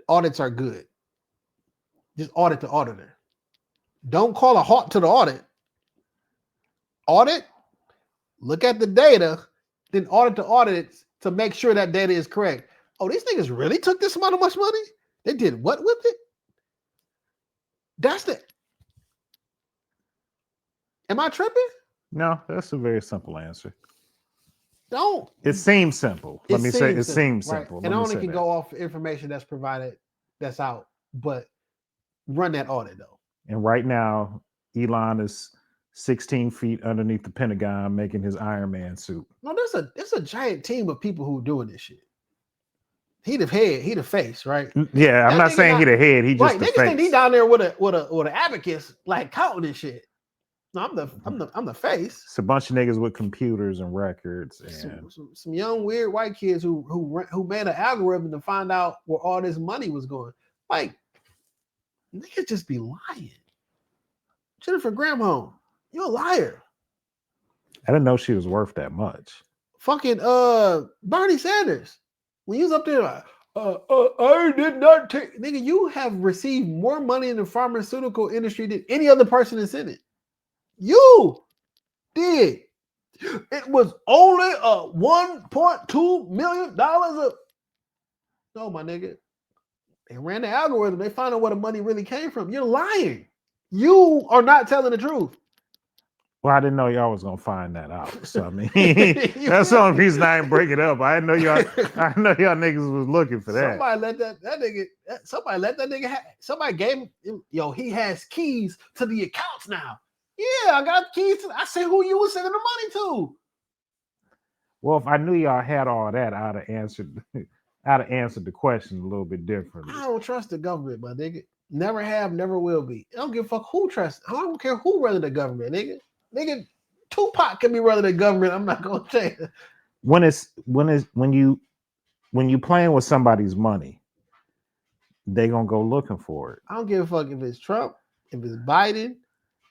audits are good. Just audit the auditor. Don't call a halt to the audit. Audit, look at the data, then audit the audits to make sure that data is correct. Oh, these niggas really took this amount of much money? They did what with it? That's the. Am I tripping? No, that's a very simple answer. Don't. It seems simple. Let me say it seems simple. And I only can go off information that's provided, that's out, but run that audit though. And right now, Elon is 16 feet underneath the Pentagon making his Iron Man suit. No, there's a giant team of people who are doing this shit. He the head, he the face, right? Yeah, I'm not saying he the head, he just the face. Think he down there with an abacus, like counting this shit. No, I'm the face. It's a bunch of niggas with computers and records and some young weird white kids who made an algorithm to find out where all this money was going. Like, niggas just be lying. Jennifer Granholm, you're a liar. I didn't know she was worth that much. Fucking Bernie Sanders, when you was up there like, I did not take, nigga, you have received more money in the pharmaceutical industry than any other person in Senate. You did. It was only a $1.2 million of. No, my nigga. They ran the algorithm. They found out where the money really came from. You're lying. You are not telling the truth. Well, I didn't know y'all was gonna find that out. So I mean, that's the only reason I didn't break it up. I didn't know y'all. I know y'all niggas was looking for that. Somebody let that nigga. Somebody let that nigga. Somebody gave him. Yo, he has keys to the accounts now. Yeah, I got keys. I said who you was sending the money to. Well, if I knew y'all had all that, I'd have answered the question a little bit differently. I don't trust the government, my nigga. Never have, never will be. I don't give a fuck who trusts. I don't care who running the government, nigga. Nigga, Tupac can be running the government. I'm not gonna say it. When you playing with somebody's money, they gonna go looking for it. I don't give a fuck if it's Trump, if it's Biden,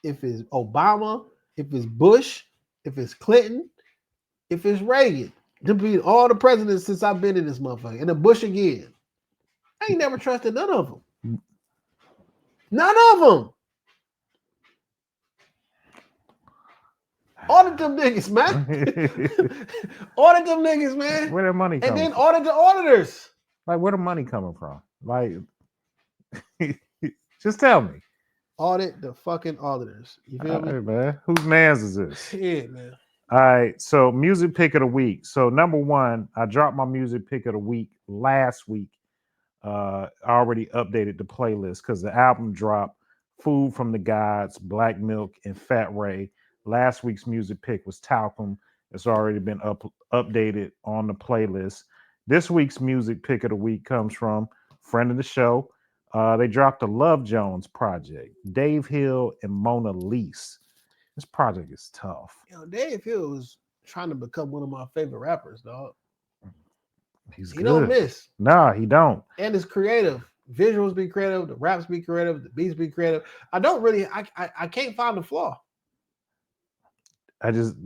if it's Obama, if it's Bush, if it's Clinton, if it's Reagan. To be all the presidents since I've been in this motherfucker. And the Bush again. I ain't never trusted none of them. None of them. Audit them niggas, man. Audit them niggas, man. Where the money coming And then from? audit the auditors. Like, where the money coming from? Like, just tell me. Audit the fucking auditors. You feel me? Hey, man. Whose man's is this? Yeah, man. All right. So, music pick of the week. So, number one, I dropped my music pick of the week last week. I already updated the playlist because the album dropped. Food from the Gods, Black Milk, and Fat Ray. Last week's music pick was Talcum. It's already been updated on the playlist. This week's music pick of the week comes from friend of the show. They dropped a Love Jones project. Dave Hill and Mona Lise. This project is tough. Yo, Dave Hill is trying to become one of my favorite rappers, dog. He don't miss. Nah, he don't. And it's creative. Visuals be creative. The raps be creative. The beats be creative. I can't find the flaw.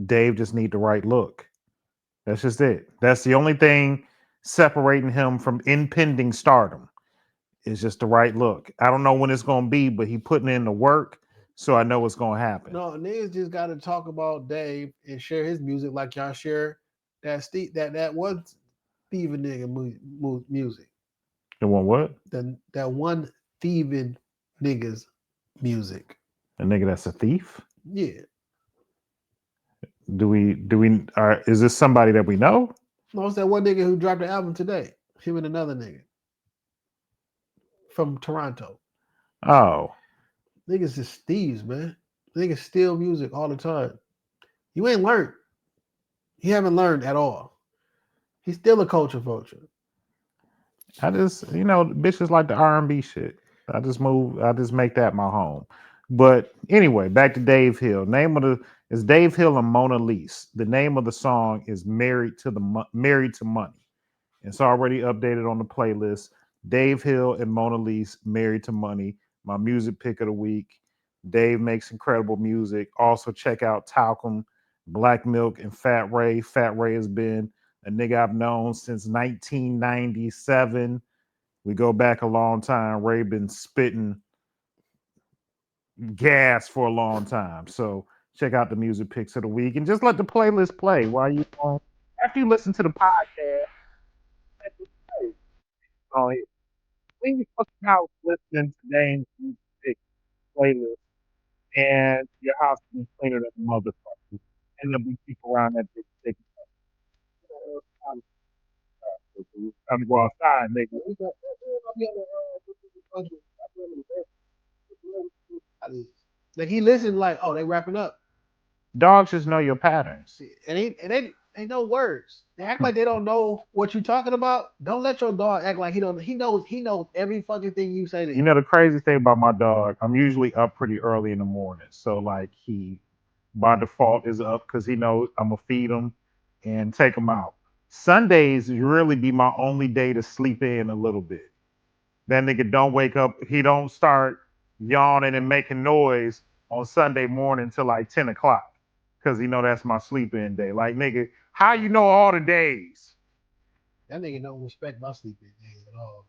Dave just need the right look. That's just it. That's the only thing separating him from impending stardom. Is just the right look. I don't know when it's gonna be, but he putting in the work, so I know what's gonna happen. No, niggas just gotta talk about Dave and share his music like y'all share that one thieving nigga music. The one what? That one thieving nigga's music. A nigga that's a thief? Yeah. Is this somebody that we know? No, it's that one nigga who dropped the album today. Him and another nigga from Toronto. Oh. Niggas is thieves, man. Niggas steal music all the time. You ain't learned. You haven't learned at all. He's still a culture vulture. I just, bitches like the R&B shit. I just make that my home. But anyway, back to Dave Hill. Name of the is Dave Hill and Mona Lisa. The name of the song is Married to Money. It's already updated on the playlist. Dave Hill and Mona Lisa, Married to Money. My music pick of the week. Dave makes incredible music. Also check out Talcum, Black Milk, and Fat Ray. Fat Ray has been a nigga I've known since 1997. We go back a long time. Ray been spitting gas for a long time. So check out the music picks of the week and just let the playlist play while you after you listen to the podcast. Let it play. Oh, leave your fucking house listening to Dame's music pick playlist, and your house will be cleaner than a motherfucker. And there'll be people around that bitch taking time to go outside, nigga. Like he listened, like, oh, they wrapping up. Dogs just know your patterns. And they know words. They act like they don't know what you're talking about. Don't let your dog act like he don't. He knows every fucking thing you say to him. The crazy thing about my dog, I'm usually up pretty early in the morning. So like he by default is up because he knows I'm gonna feed him and take him out. Sundays really be my only day to sleep in a little bit. That nigga don't wake up, he don't start yawning and making noise on Sunday morning till like 10 o'clock. Cause he know that's my sleep in day. Like nigga, how you know all the days? That nigga don't respect my sleeping days at all.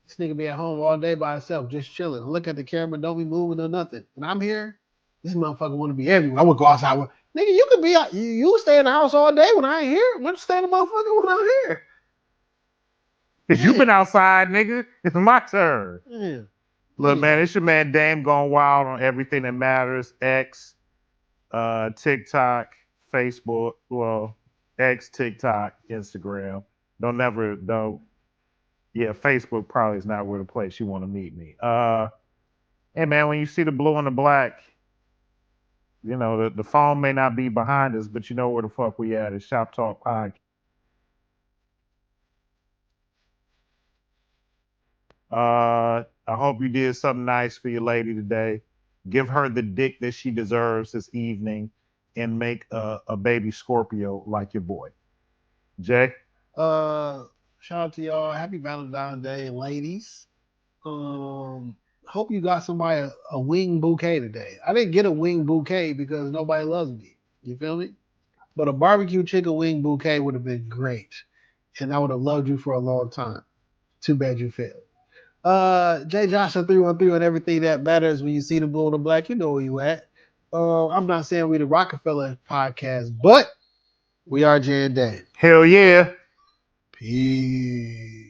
This nigga be at home all day by himself, just chilling. Look at the camera, don't be moving or nothing. When I'm here, this motherfucker want to be everywhere. I would go outside. Nigga, you could be out. You stay in the house all day when I ain't here. I'm stay in the motherfucker when I'm here. Cause you been outside, nigga. It's my turn. Yeah. Look, man, it's your man Dame going wild on everything that matters. X, TikTok, Facebook, well, X, TikTok, Instagram. Yeah, Facebook probably is not where the place you want to meet me. Hey man, when you see the blue and the black, the phone may not be behind us, but you know where the fuck we at. It's Shop Talk Podcast. I hope you did something nice for your lady today. Give her the dick that she deserves this evening and make a baby Scorpio like your boy. Jay? Shout out to y'all. Happy Valentine's Day, ladies. Hope you got somebody a wing bouquet today. I didn't get a wing bouquet because nobody loves me. You feel me? But a barbecue chicken wing bouquet would have been great. And I would have loved you for a long time. Too bad you failed. Jay Johnson 313 on everything that matters. When you see the blue and the black, you know where you at. I'm not saying we the Rockefeller podcast, but we are Jay and Dave. Hell yeah. Peace.